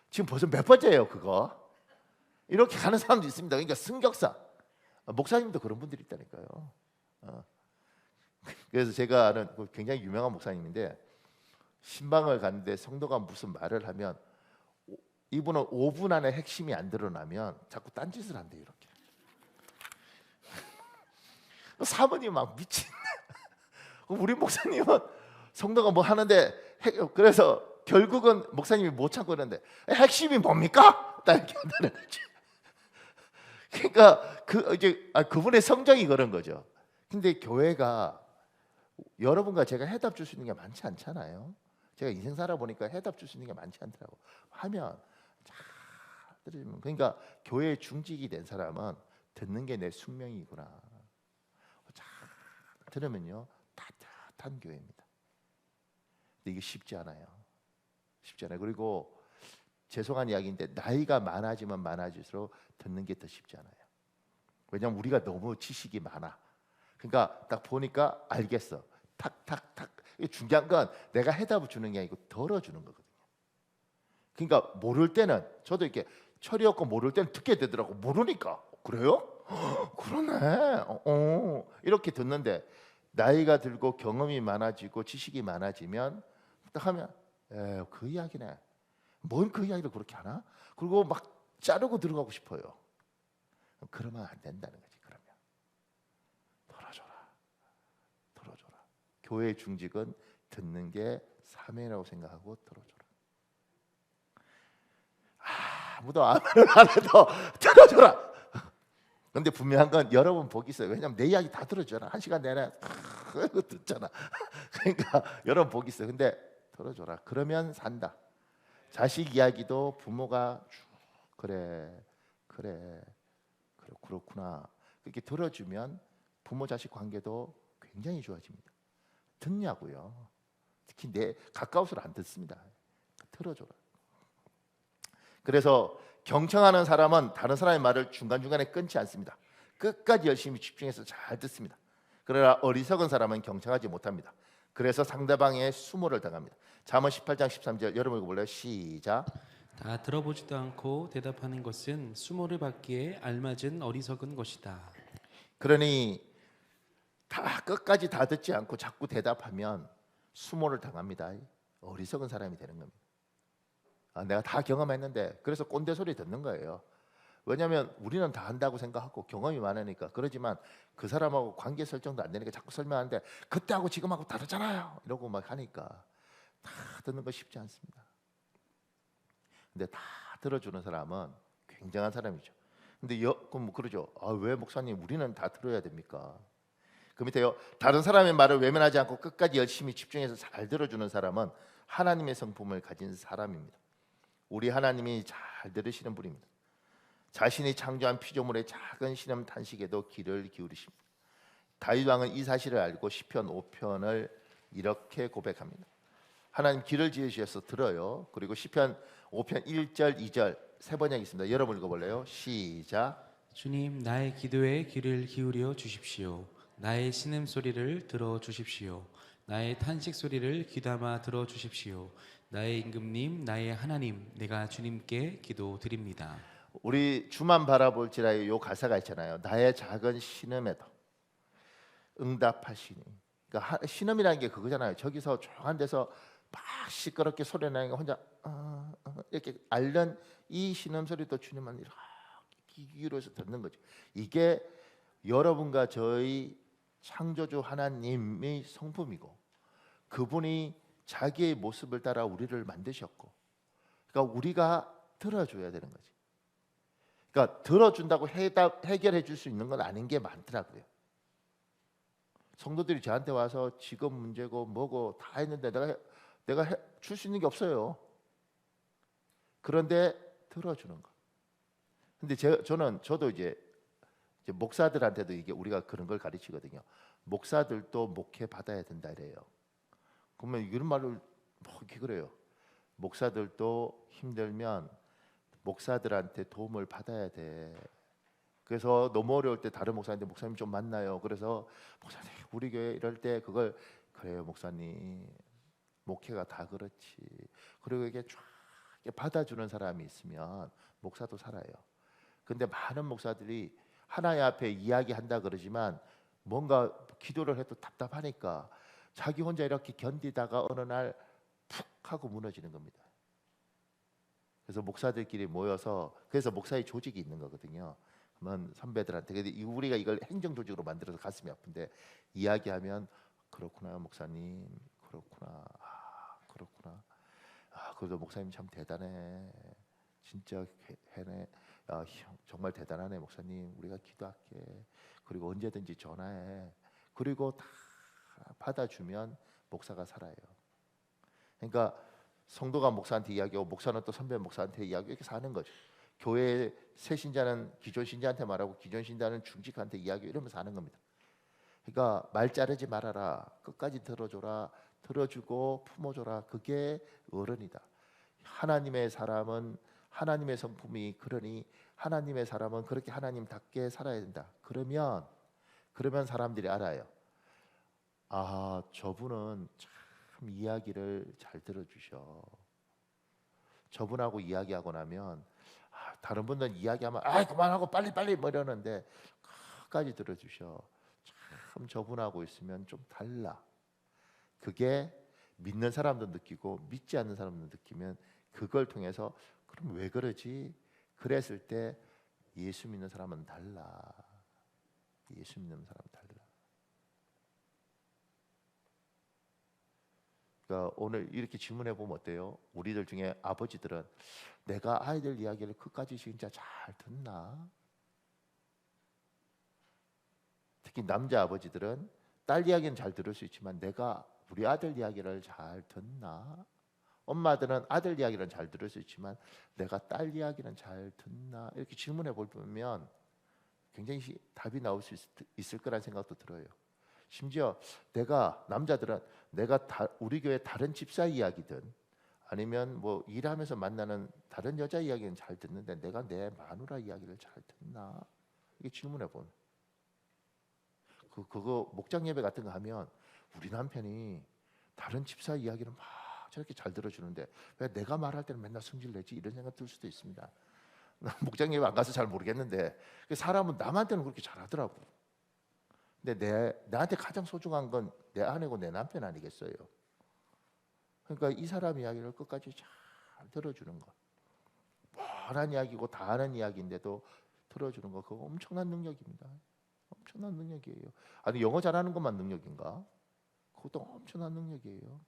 지금 벌써 몇 번째예요 그거. 이렇게 가는 사람도 있습니다. 그러니까 승격사 목사님도 그런 분들이 있다니까요. 그래서 제가 아는 굉장히 유명한 목사님인데 신방을 갔는데 성도가 무슨 말을 하면 이분은 5분 안에 핵심이 안 드러나면 자꾸 딴짓을 한대요 이렇게. 사모님 막 미친. 우리 목사님은 성도가 뭐 하는데 그래서 결국은 목사님이 못 참고 그러는데 핵심이 뭡니까? 딱 이렇게 한다는 거지. 그러니까 그분의 성정이 그런 거죠. 근데 교회가 여러분과 제가 해답 줄 수 있는 게 많지 않잖아요. 제가 인생 살아보니까 해답 줄 수 있는 게 많지 않더라고. 하면 잘 들으면 그러니까 교회에 중직이 된 사람은 듣는 게 내 숙명이구나. 잘 들으면요 따뜻한 교회입니다. 근데 이게 쉽지 않아요. 그리고 죄송한 이야기인데 나이가 많아지면 많아질수록 듣는 게 더 쉽지 않아요. 왜냐하면 우리가 너무 지식이 많아. 그러니까 딱 보니까 알겠어. 탁탁탁. 중요한 건 내가 해답을 주는 게 아니고 들어주는 거거든요. 그러니까 모를 때는 저도 이렇게 철이 없고 모를 때는 듣게 되더라고. 모르니까 그래요? 그러네. 이렇게 듣는데 나이가 들고 경험이 많아지고 지식이 많아지면 딱 하면 그 이야기네. 뭔 그 이야기를 그렇게 하나? 그리고 막 자르고 들어가고 싶어요. 그러면 안 된다는 거지. 그러면 들어줘라. 교회의 중직은 듣는 게 사명이라고 생각하고 들어줘라. 아무도 아멘을 안 해도 들어줘라. 근데 분명한 건 여러분 복이 있어요. 왜냐하면 내 이야기 다 들어줘라. 1시간 내내 듣잖아. 그러니까 여러분 복이 있어요. 근데 들어줘라. 그러면 산다. 자식 이야기도 부모가 쭉 그래 그렇구나 그렇게 들어주면 부모 자식 관계도 굉장히 좋아집니다. 듣냐고요. 특히 내 가까울수록 안 듣습니다. 들어줘라. 그래서 경청하는 사람은 다른 사람의 말을 중간중간에 끊지 않습니다. 끝까지 열심히 집중해서 잘 듣습니다. 그러나 어리석은 사람은 경청하지 못합니다. 그래서 상대방의 수모를 당합니다. 잠언 18장 13절 여러분 읽어볼래요? 시작.
다 들어보지도 않고 대답하는 것은 수모를 받기에 알맞은 어리석은 것이다.
그러니 다 끝까지 다 듣지 않고 자꾸 대답하면 수모를 당합니다. 어리석은 사람이 되는 겁니다. 내가 다 경험했는데 그래서 꼰대 소리 듣는 거예요. 왜냐하면 우리는 다 한다고 생각하고 경험이 많으니까. 그러지만 그 사람하고 관계 설정도 안 되니까 자꾸 설명하는데 그때하고 지금하고 다르잖아요 이러고 막 하니까 다 듣는 거 쉽지 않습니다. 근데 다 들어주는 사람은 굉장한 사람이죠. 근데 그럼 그러죠. 왜 목사님 우리는 다 들어야 됩니까? 그 밑에요. 다른 사람의 말을 외면하지 않고 끝까지 열심히 집중해서 잘 들어주는 사람은 하나님의 성품을 가진 사람입니다. 우리 하나님이 잘 들으시는 분입니다. 자신이 창조한 피조물의 작은 신음 탄식에도 귀를 기울이십니다. 다윗 왕은 이 사실을 알고 시편 5편을 이렇게 고백합니다. 하나님 귀를 지으셔서 들어요. 그리고 시편 5편 1절 2절 세 번역 있습니다. 여러분 읽어볼래요? 시작.
주님, 나의 기도에 귀를 기울여 주십시오. 나의 신음 소리를 들어 주십시오. 나의 탄식 소리를 귀담아 들어 주십시오. 나의 임금님, 나의 하나님, 내가 주님께 기도드립니다.
우리 주만 바라볼지라의 요 가사가 있잖아요. 나의 작은 신음에도 응답하시니. 그러니까 신음이라는 게 그거잖아요. 저기서 조용한 데서 막 시끄럽게 소리 나는 거 혼자 이렇게 앓는 이 신음 소리도 주님은 이렇게 귀 기울여서 듣는 거죠. 이게 여러분과 저희 창조주 하나님의 성품이고 그분이 자기의 모습을 따라 우리를 만드셨고 그러니까 우리가 들어줘야 되는 거지. 그러니까 들어준다고 해결해 줄 수 있는 건 아닌 게 많더라고요. 성도들이 저한테 와서 직업 문제고 뭐고 다 했는데 내가 줄 수 있는 게 없어요. 그런데 들어주는 거. 근데 저도 이제 목사들한테도 이게 우리가 그런 걸 가르치거든요. 목사들도 목회 받아야 된다 이래요. 그러면 이런 말을 뭐 이렇게 그래요. 목사들도 힘들면 목사들한테 도움을 받아야 돼. 그래서 너무 어려울 때 다른 목사님들 목사님 좀 만나요. 그래서 목사님 우리 교회 이럴 때 그걸 그래요 목사님 목회가 다 그렇지. 그리고 이게 쫙 받아주는 사람이 있으면 목사도 살아요. 근데 많은 목사들이 하나님 앞에 이야기한다 그러지만 뭔가 기도를 해도 답답하니까 자기 혼자 이렇게 견디다가 어느 날 푹 하고 무너지는 겁니다. 그래서 목사들끼리 모여서 그래서 목사의 조직이 있는 거거든요. 그러면 선배들한테 근데 우리가 이걸 행정 조직으로 만들어서 가슴이 아픈데 이야기하면 그렇구나 목사님 그렇구나 그렇구나 그래도 목사님 참 대단해 진짜 해내 정말 대단하네 목사님 우리가 기도할게 그리고 언제든지 전화해 그리고 다 받아주면 목사가 살아요. 그러니까 성도가 목사한테 이야기하고 목사는 또 선배 목사한테 이야기하고 이렇게 사는 거죠. 교회 새 신자는 기존 신자한테 말하고 기존 신자는 중직한테 이야기하고 이러면서 사는 겁니다. 그러니까 말 자르지 말아라. 끝까지 들어줘라. 들어주고 품어줘라. 그게 어른이다. 하나님의 사람은 하나님의 성품이 그러니 하나님의 사람은 그렇게 하나님답게 살아야 된다. 그러면 사람들이 알아요. 저분은 참 이야기를 잘 들어주셔. 저분하고 이야기하고 나면 다른 분들은 이야기하면 그만하고 빨리 뭐 이러는데 끝까지 들어주셔. 참 저분하고 있으면 좀 달라. 그게 믿는 사람도 느끼고 믿지 않는 사람도 느끼면 그걸 통해서 그럼 왜 그러지? 그랬을 때 예수 믿는 사람은 달라. 예수 믿는 사람은 달라. 그러니까 오늘 이렇게 질문해 보면 어때요? 우리들 중에 아버지들은 내가 아이들 이야기를 끝까지 진짜 잘 듣나? 특히 남자 아버지들은 딸 이야기는 잘 들을 수 있지만 내가 우리 아들 이야기를 잘 듣나? 엄마들은 아들 이야기는 잘 들을 수 있지만 내가 딸 이야기는 잘 듣나? 이렇게 질문해 보면 굉장히 답이 나올 수 있을 거란 생각도 들어요. 심지어 남자들은 내가 우리 교회 다른 집사 이야기든 아니면 뭐 일하면서 만나는 다른 여자 이야기는 잘 듣는데 내가 내 마누라 이야기를 잘 듣나? 이게 질문해 보면 그거 목장 예배 같은 거 하면 우리 남편이 다른 집사 이야기를 막 저렇게 잘 들어주는데 왜 내가 말할 때는 맨날 성질 내지 이런 생각 들 수도 있습니다. 목장 예배 안 가서 잘 모르겠는데 사람은 남한테는 그렇게 잘하더라고. 근데 나한테 가장 소중한 건 내 아내고 내 남편 아니겠어요? 그러니까 이 사람 이야기를 끝까지 잘 들어주는 거. 뻔한 이야기고 다 아는 이야기인데도 들어주는 거 그거 엄청난 능력입니다. 엄청난 능력이에요. 아니 영어 잘하는 것만 능력인가? 그것도 엄청난 능력이에요.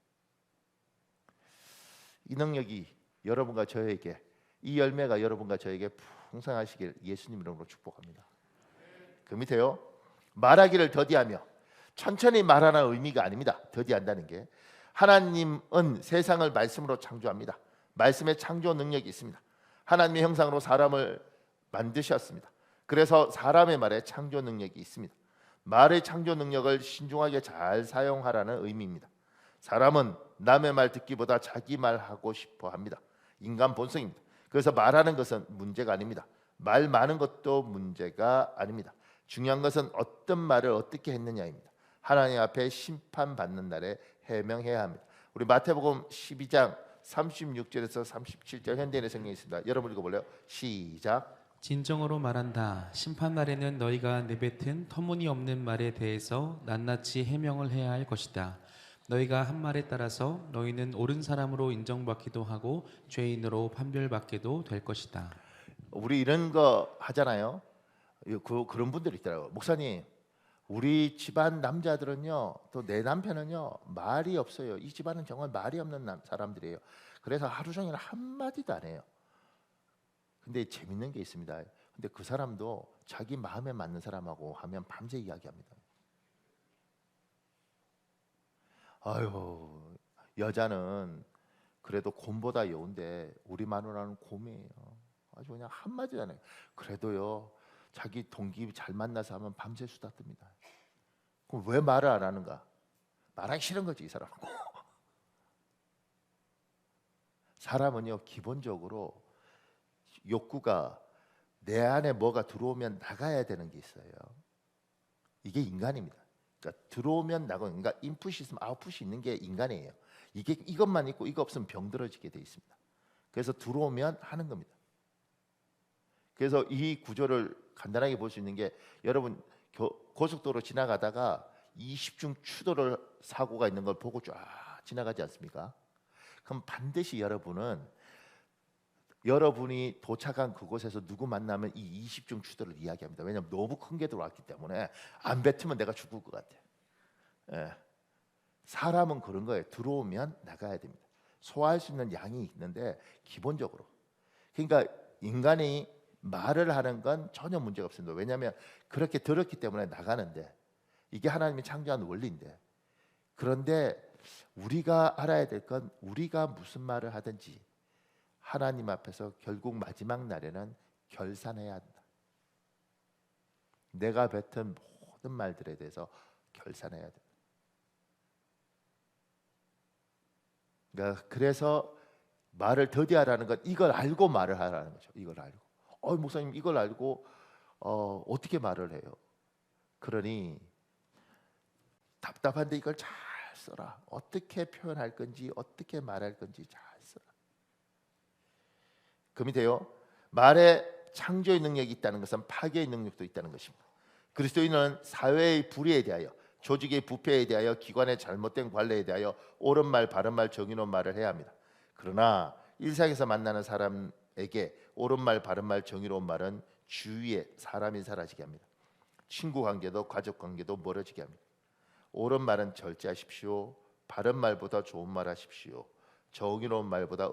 이 능력이 여러분과 저에게 이 열매가 여러분과 저에게 풍성하시길 예수님 이름으로 축복합니다. 그 밑에요. 말하기를 더디하며 천천히 말하는 의미가 아닙니다. 더디한다는 게 하나님은 세상을 말씀으로 창조합니다. 말씀에 창조 능력이 있습니다. 하나님의 형상으로 사람을 만드셨습니다. 그래서 사람의 말에 창조 능력이 있습니다. 말의 창조 능력을 신중하게 잘 사용하라는 의미입니다. 사람은 남의 말 듣기보다 자기 말 하고 싶어 합니다. 인간 본성입니다. 그래서 말하는 것은 문제가 아닙니다. 말 많은 것도 문제가 아닙니다. 중요한 것은 어떤 말을 어떻게 했느냐입니다. 하나님 앞에 심판받는 날에 해명해야 합니다. 우리 마태복음 12장 36절에서 37절 현대인의 성경에 있습니다. 여러분 읽어볼래요? 시작.
진정으로 말한다. 심판날에는 너희가 내뱉은 터무니없는 말에 대해서 낱낱이 해명을 해야 할 것이다. 너희가 한 말에 따라서 너희는 옳은 사람으로 인정받기도 하고 죄인으로 판별받게도 될 것이다.
우리 이런 거 하잖아요. 그런 분들이 있더라고요. 목사님, 우리 집안 남자들은요, 또 내 남편은요 말이 없어요. 이 집안은 정말 말이 없는 사람들이에요. 그래서 하루 종일 한마디도 안 해요. 근데 재밌는 게 있습니다. 근데 그 사람도 자기 마음에 맞는 사람하고 하면 밤새 이야기합니다. 아유, 여자는 그래도 곰보다 여운데 우리 마누라는 곰이에요. 아주 그냥 한마디도 안 해요. 그래도요 자기 동기 잘 만나서 하면 밤새 수다 뜹니다. 그럼 왜 말을 안 하는가? 말하기 싫은 거지 이 사람은. 사람은요 기본적으로 욕구가 내 안에 뭐가 들어오면 나가야 되는 게 있어요. 이게 인간입니다. 그러니까 들어오면 나가고, 그러니까 인풋이 있으면 아웃풋이 있는 게 인간이에요. 이것만 있고 이거 없으면 병들어지게 돼 있습니다. 그래서 들어오면 하는 겁니다. 그래서 이 구조를 간단하게 볼 수 있는 게 여러분 고속도로 지나가다가 20중 추돌을 사고가 있는 걸 보고 쫙 지나가지 않습니까? 그럼 반드시 여러분이 도착한 그곳에서 누구 만나면 이 20중 추돌을 이야기합니다. 왜냐하면 너무 큰 게 들어왔기 때문에 안 뱉으면 내가 죽을 것 같아. 예. 사람은 그런 거예요. 들어오면 나가야 됩니다. 소화할 수 있는 양이 있는데 기본적으로. 그러니까 인간이 말을 하는 건 전혀 문제가 없습니다. 왜냐하면 그렇게 들었기 때문에 나가는데 이게 하나님이 창조한 원리인데, 그런데 우리가 알아야 될 건 우리가 무슨 말을 하든지 하나님 앞에서 결국 마지막 날에는 결산해야 한다. 내가 뱉은 모든 말들에 대해서 결산해야 된다. 그러니까 그래서 말을 더디하라는 건 이걸 알고 말을 하라는 거죠. 이걸 알고. 목사님 이걸 알고 어떻게 말을 해요? 그러니 답답한데 이걸 잘 써라. 어떻게 표현할 건지 어떻게 말할 건지 잘 써라. 그 밑에요. 말에 창조의 능력이 있다는 것은 파괴의 능력도 있다는 것입니다. 그리스도인은 사회의 불의에 대하여, 조직의 부패에 대하여, 기관의 잘못된 관례에 대하여 옳은 말, 바른 말, 정의로운 말을 해야 합니다. 그러나 일상에서 만나는 사람에게 옳은 말, 바른 말, 정의로운 말은 주위에 사람이 사라지게 합니다. 친구 관계도 가족 관계도 멀어지게 합니다. 옳은 말은 절제하십시오. 바른 말보다 좋은 말 하십시오. 정의로운 말보다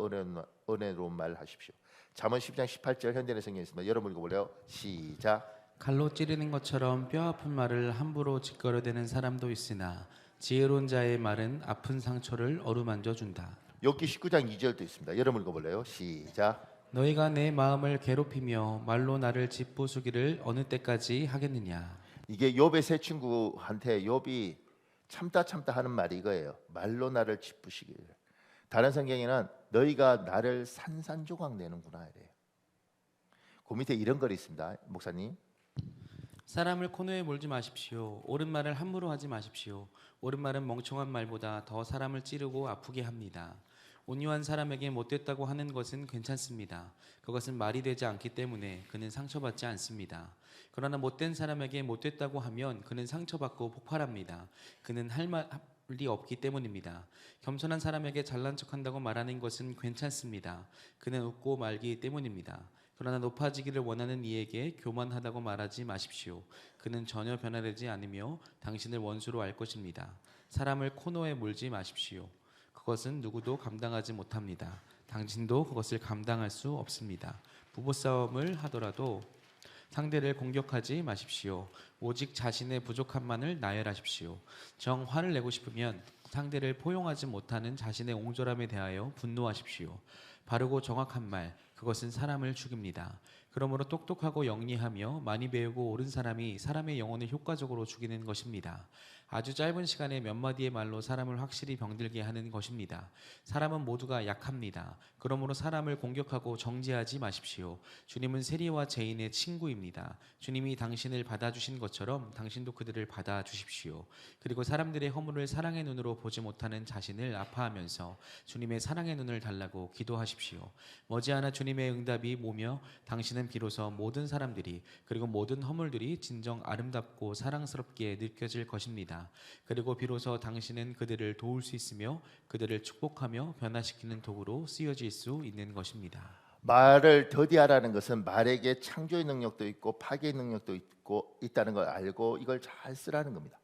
은혜로운 말 하십시오. 잠언 10장 18절 현대의 성경에 있습니다. 여러분 읽어볼래요? 시작.
칼로 찌르는 것처럼 뼈 아픈 말을 함부로 짓거려대는 사람도 있으나 지혜로운 자의 말은 아픈 상처를 어루만져 준다.
욥기 19장 2절도 있습니다. 여러분 읽어볼래요? 시작.
너희가 내 마음을 괴롭히며 말로 나를 짓부수기를 어느 때까지 하겠느냐.
이게 욥의 세 친구한테 욥이 참다 하는 말이 이거예요. 말로 나를 짓부시길. 다른 성경에는 너희가 나를 산산조각 내는구나 이래요. 그 밑에 이런 글이 있습니다. 목사님.
사람을 코너에 몰지 마십시오. 옳은 말을 함부로 하지 마십시오. 옳은 말은 멍청한 말보다 더 사람을 찌르고 아프게 합니다. 온유한 사람에게 못됐다고 하는 것은 괜찮습니다. 그것은 말이 되지 않기 때문에 그는 상처받지 않습니다. 그러나 못된 사람에게 못됐다고 하면 그는 상처받고 폭발합니다. 그는 할 말이 없기 때문입니다. 겸손한 사람에게 잘난 척한다고 말하는 것은 괜찮습니다. 그는 웃고 말기 때문입니다. 그러나 높아지기를 원하는 이에게 교만하다고 말하지 마십시오. 그는 전혀 변화되지 않으며 당신을 원수로 알 것입니다. 사람을 코너에 몰지 마십시오. 그것은 누구도 감당하지 못합니다. 당신도 그것을 감당할 수 없습니다. 부부싸움을 하더라도 상대를 공격하지 마십시오. 오직 자신의 부족함만을 나열하십시오. 정 화를 내고 싶으면 상대를 포용하지 못하는 자신의 옹졸함에 대하여 분노하십시오. 바르고 정확한 말, 그것은 사람을 죽입니다. 그러므로 똑똑하고 영리하며 많이 배우고 옳은 사람이 사람의 영혼을 효과적으로 죽이는 것입니다. 아주 짧은 시간에 몇 마디의 말로 사람을 확실히 병들게 하는 것입니다. 사람은 모두가 약합니다. 그러므로 사람을 공격하고 정죄하지 마십시오. 주님은 세리와 죄인의 친구입니다. 주님이 당신을 받아주신 것처럼 당신도 그들을 받아주십시오. 그리고 사람들의 허물을 사랑의 눈으로 보지 못하는 자신을 아파하면서 주님의 사랑의 눈을 달라고 기도하십시오. 머지않아 주님의 응답이 오며 당신은 비로소 모든 사람들이 그리고 모든 허물들이 진정 아름답고 사랑스럽게 느껴질 것입니다. 그리고 비로소 당신은 그들을 도울 수 있으며 그들을 축복하며 변화시키는 도구로 쓰여질 수 있는 것입니다.
말을 더디하라는 것은 말에게 창조의 능력도 있고 파괴의 능력도 있다는 걸 알고 이걸 잘 쓰라는 겁니다.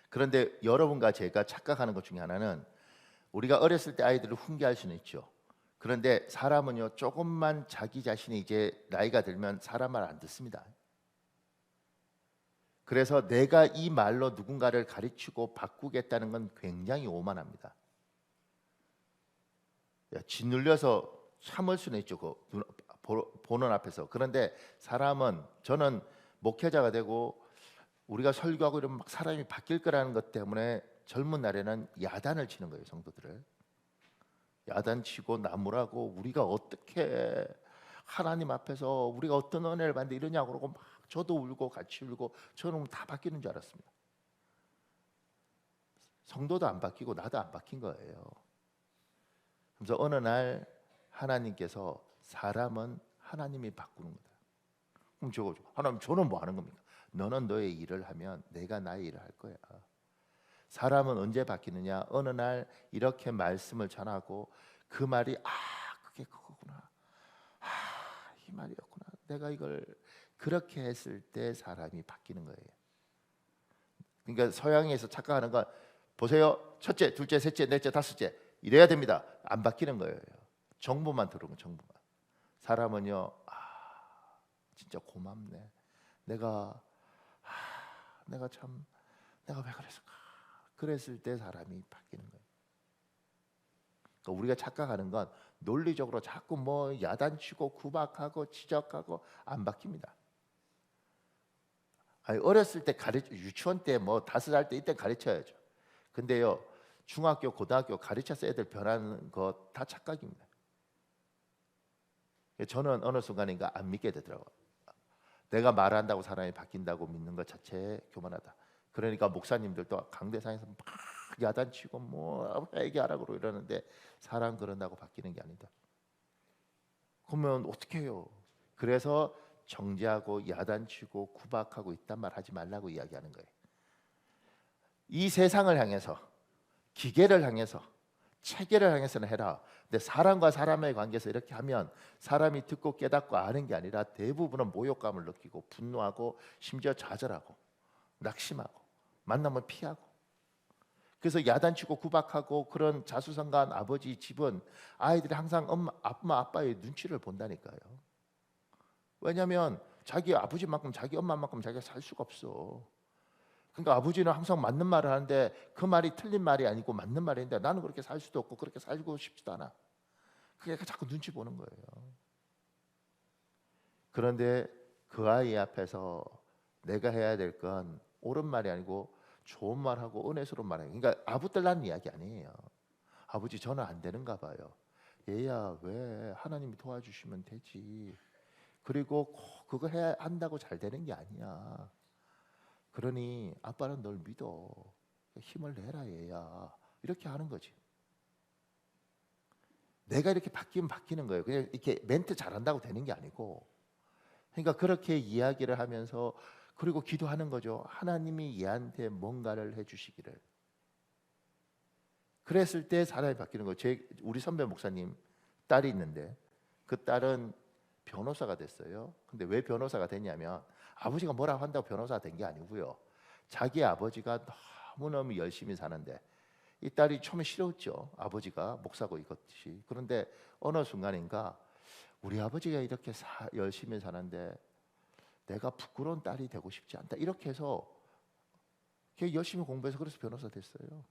그런데 여러분과 제가 착각하는 것 중에 하나는 우리가 어렸을 때 아이들을 훈계할 수는 있죠. 그런데 사람은요 조금만 자기 자신이 이제 나이가 들면 사람 말 안 듣습니다. 그래서 내가 이 말로 누군가를 가르치고 바꾸겠다는 건 굉장히 오만합니다. 짓눌려서 참을 수는 있죠. 보는 앞에서. 그런데 사람은 저는 목회자가 되고 우리가 설교하고 이러면 막 사람이 바뀔 거라는 것 때문에 젊은 날에는 야단을 치는 거예요. 성도들을. 야단치고 나무라고 우리가 어떻게 하나님 앞에서 우리가 어떤 은혜를 받는데 이러냐고 그러고 막 저도 울고 같이 울고 저는 다 바뀌는 줄 알았습니다. 성도도 안 바뀌고 나도 안 바뀐 거예요. 그래서 어느 날 하나님께서 사람은 하나님이 바꾸는 거다. 그럼 저거 하나님 저는 뭐 하는 겁니까? 너는 너의 일을 하면 내가 나의 일을 할 거야. 사람은 언제 바뀌느냐? 어느 날 이렇게 말씀을 전하고 그 말이 그게 그거구나. 이 말이었구나. 내가 이걸 그렇게 했을 때 사람이 바뀌는 거예요. 그러니까 서양에서 착각하는 건 보세요. 첫째, 둘째, 셋째, 넷째, 다섯째 이래야 됩니다. 안 바뀌는 거예요. 정보만 들어오면 정보만. 사람은요. 진짜 고맙네. 내가 참 내가 왜 그랬을까? 그랬을 때 사람이 바뀌는 거예요. 그러니까 우리가 착각하는 건 논리적으로 자꾸 뭐 야단치고 구박하고 지적하고 안 바뀝니다. 어렸을 때 유치원 때 뭐 5살 때 이때 가르쳐야죠. 근데요 중학교 고등학교 가르쳐서 애들 변하는 거 다 착각입니다. 저는 어느 순간인가 안 믿게 되더라고요. 내가 말한다고 사람이 바뀐다고 믿는 것 자체에 교만하다. 그러니까 목사님들도 강대상에서 막 야단치고 뭐 회개하라고 이러는데 사람 그런다고 바뀌는 게 아니다. 그러면 어떻게 해요? 그래서 정죄하고 야단치고 구박하고 이딴 말 하지 말라고 이야기하는 거예요. 이 세상을 향해서 기계를 향해서 체계를 향해서는 해라. 근데 사람과 사람의 관계에서 이렇게 하면 사람이 듣고 깨닫고 아는 게 아니라 대부분은 모욕감을 느끼고 분노하고 심지어 좌절하고 낙심하고 만나면 피하고 그래서 야단치고 구박하고 그런 자수성가한 아버지 집은 아이들이 항상 엄마 아빠의 눈치를 본다니까요. 왜냐하면 자기 아버지만큼 자기 엄마만큼 자기가 살 수가 없어. 그러니까 아버지는 항상 맞는 말을 하는데 그 말이 틀린 말이 아니고 맞는 말인데 나는 그렇게 살 수도 없고 그렇게 살고 싶지도 않아. 그러니까 자꾸 눈치 보는 거예요. 그런데 그 아이 앞에서 내가 해야 될 건 옳은 말이 아니고 좋은 말하고 은혜스러운 말이에요. 그러니까 아부떨라는 이야기 아니에요. 아버지 저는 안 되는가 봐요. 얘야 왜 하나님이 도와주시면 되지. 그리고 꼭 그거 해야 한다고 잘 되는 게 아니야. 그러니 아빠는 널 믿어. 힘을 내라 얘야. 이렇게 하는 거지. 내가 이렇게 바뀌면 바뀌는 거예요. 그냥 이렇게 멘트 잘한다고 되는 게 아니고. 그러니까 그렇게 이야기를 하면서 그리고 기도하는 거죠. 하나님이 얘한테 뭔가를 해주시기를. 그랬을 때 사람이 바뀌는 거예요. 우리 선배 목사님 딸이 있는데 그 딸은 변호사가 됐어요. 근데 왜 변호사가 됐냐면 아버지가 뭐라고 한다고 변호사가 된 게 아니고요. 자기 아버지가 너무너무 열심히 사는데 이 딸이 처음에 싫었죠. 아버지가 목사고 이것이. 그런데 어느 순간인가 우리 아버지가 이렇게 열심히 사는데 내가 부끄러운 딸이 되고 싶지 않다. 이렇게 해서 걔 열심히 공부해서 그래서 변호사 됐어요.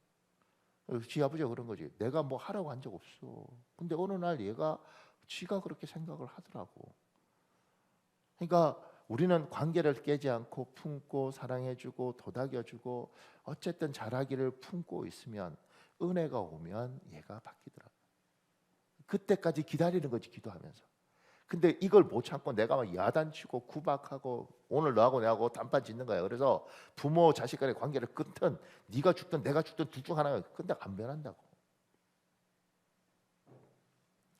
지 아버지가 그런 거지. 내가 뭐 하라고 한 적 없어. 근데 어느 날 얘가 지가 그렇게 생각을 하더라고. 그러니까 우리는 관계를 깨지 않고 품고 사랑해주고 도닥여주고 어쨌든 잘하기를 품고 있으면 은혜가 오면 얘가 바뀌더라. 그때까지 기다리는 거지 기도하면서. 근데 이걸 못 참고 내가 막 야단치고 구박하고 오늘 너하고 내하고 단판 짓는 거야. 그래서 부모 자식 간의 관계를 끊든 네가 죽든 내가 죽든 둘 중 하나가 근데 안 변한다고.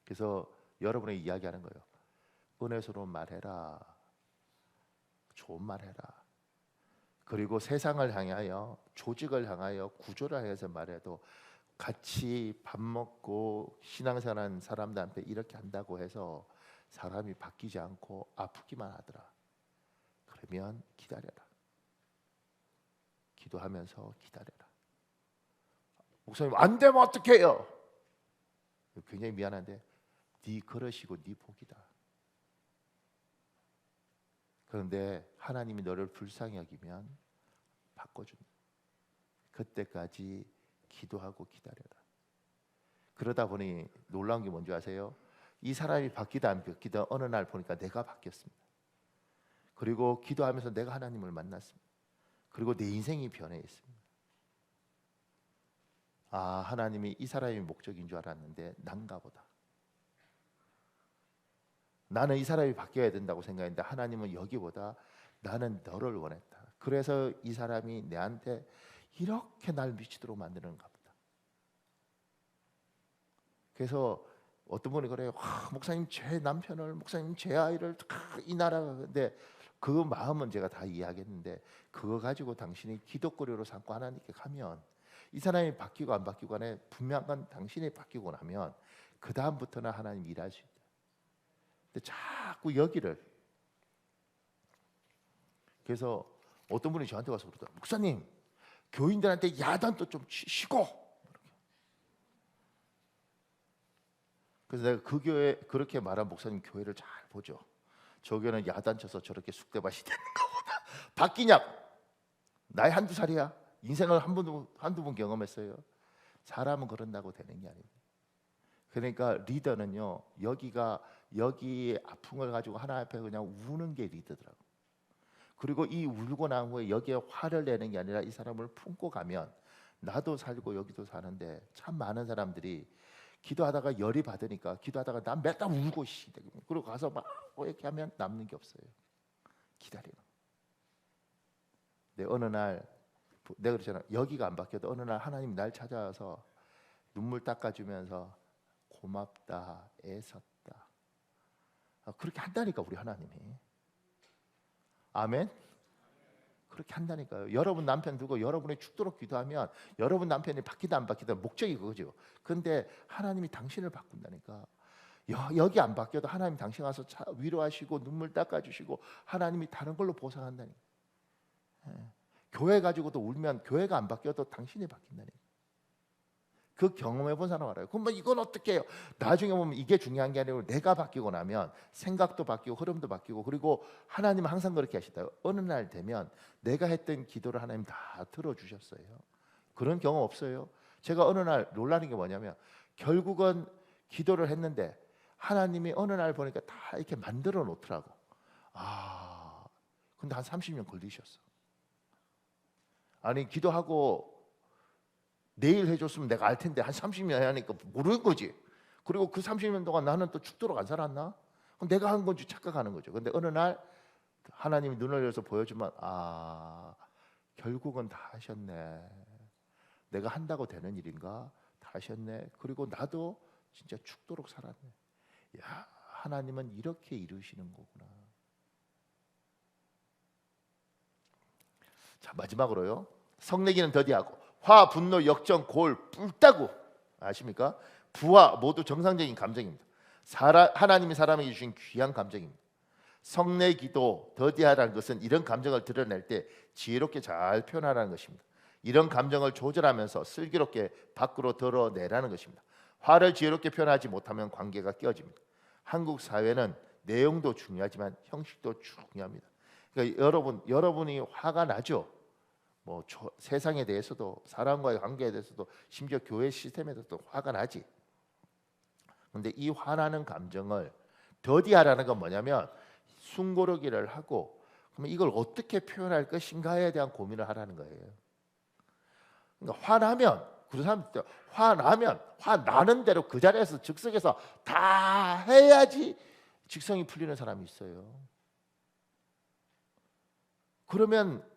그래서 여러분의 이야기하는 거예요. 은혜스러운 말해라. 좋은 말해라. 그리고 세상을 향하여 조직을 향하여 구조를 향해서 말해도 같이 밥 먹고 신앙생활하는 사람들한테 이렇게 한다고 해서 사람이 바뀌지 않고 아프기만 하더라. 그러면 기다려라. 기도하면서 기다려라. 목사님 안 되면 어떻게 해요? 굉장히 미안한데 네 그러시고 네 복이다. 그런데 하나님이 너를 불쌍히 여기면 바꿔준다. 그때까지 기도하고 기다려라. 그러다 보니 놀라운 게 뭔지 아세요? 이 사람이 바뀌다 안 바뀌다 어느 날 보니까 내가 바뀌었습니다. 그리고 기도하면서 내가 하나님을 만났습니다. 그리고 내 인생이 변해 있습니다. 아, 하나님이 이 사람이 목적인 줄 알았는데 난가 보다. 나는 이 사람이 바뀌어야 된다고 생각했는데 하나님은 여기보다 나는 너를 원했다. 그래서 이 사람이 내한테 이렇게 날 미치도록 만드는가 보다. 그래서 어떤 분이 그래요. 목사님 제 남편을, 목사님 제 아이를 이 나라가. 근데 그 마음은 제가 다 이해하겠는데 그거 가지고 당신이 기독거리로 삼고 하나님께 가면 이 사람이 바뀌고 안 바뀌고 간에 분명한 건 당신이 바뀌고 나면 그 다음부터는 하나님 일할 수 있다. 근데 자꾸 여기를. 그래서 어떤 분이 저한테 와서 그러더라고요. 목사님 교인들한테 야단도 좀 치시고. 그래서 내가 그 교회 그렇게 말한 목사님 교회를 잘 보죠. 저 교회는 야단쳐서 저렇게 쑥대밭이 되는 것보다 바뀌냐? 나이 한두 살이야. 인생을 한두 번 경험했어요. 사람은 그런다고 되는 게 아닙니다. 그러니까 리더는요, 여기에 아픔을 가지고 하나 앞에 그냥 우는 게 리더더라고. 그리고 이 울고 난 후에 여기에 화를 내는 게 아니라 이 사람을 품고 가면 나도 살고 여기도 사는데 참 많은 사람들이 기도하다가 열이 받으니까 기도하다가 난 맨날 울고 그리고 가서 막 이렇게 하면 남는 게 없어요. 기다리는. 근데 어느 날 내가 그러잖아. 여기가 안 바뀌어도 어느 날 하나님 날 찾아와서 눈물 닦아주면서 고맙다, 애썼다. 그렇게 한다니까 우리 하나님이. 아멘. 그렇게 한다니까요. 여러분 남편 두고 여러분이 죽도록 기도하면 여러분 남편이 바뀌다 안 바뀌다 목적이 그거죠. 근데 하나님이 당신을 바꾼다니까. 여기 안 바뀌어도 하나님 당신 와서 위로하시고 눈물 닦아주시고 하나님이 다른 걸로 보상한다니까. 교회 가지고도 울면 교회가 안 바뀌어도 당신이 바뀐다니까. 그 경험해 본 사람 알아요. 그럼 이건 어떻게 해요? 나중에 보면 이게 중요한 게 아니고 내가 바뀌고 나면 생각도 바뀌고 흐름도 바뀌고, 그리고 하나님은 항상 그렇게 하시다. 어느 날 되면 내가 했던 기도를 하나님 다 들어주셨어요. 그런 경험 없어요? 제가 어느 날 놀라는 게 뭐냐면 결국은 기도를 했는데 하나님이 어느 날 보니까 다 이렇게 만들어 놓더라고. 근데 한 30년 걸리셨어. 아니 기도하고 내일 해줬으면 내가 알 텐데 한 30년 하니까 모르는 거지. 그리고 그 30년 동안 나는 또 죽도록 안 살았나? 그럼 내가 한 건지 착각하는 거죠. 근데 어느 날 하나님이 눈을 열어서 보여주면 결국은 다 하셨네. 내가 한다고 되는 일인가? 다 하셨네. 그리고 나도 진짜 죽도록 살았네. 야, 하나님은 이렇게 이루시는 거구나. 자, 마지막으로요. 성내기는 더디하고 화, 분노, 역정, 골, 뿔따구 아십니까? 부화 모두 정상적인 감정입니다. 하나님이 사람에게 주신 귀한 감정입니다. 성내기도 더디하라는 것은 이런 감정을 드러낼 때 지혜롭게 잘 표현하라는 것입니다. 이런 감정을 조절하면서 슬기롭게 밖으로 드러내라는 것입니다. 화를 지혜롭게 표현하지 못하면 관계가 깨어집니다. 한국 사회는 내용도 중요하지만 형식도 중요합니다. 그러니까 여러분이 화가 나죠. 세상에 대해서도, 사람과의 관계에 대해서도, 심지어 교회 시스템에 대해서도 화가 나지. 근데 이 화나는 감정을 더디하라는 건 뭐냐면 숨고르기를 하고, 그러면 이걸 어떻게 표현할 것인가에 대한 고민을 하라는 거예요. 그러니까 화나면, 그런 사람들 화나면 화나는 대로 그 자리에서 즉석에서 다 해야지 직성이 풀리는 사람이 있어요. 그러면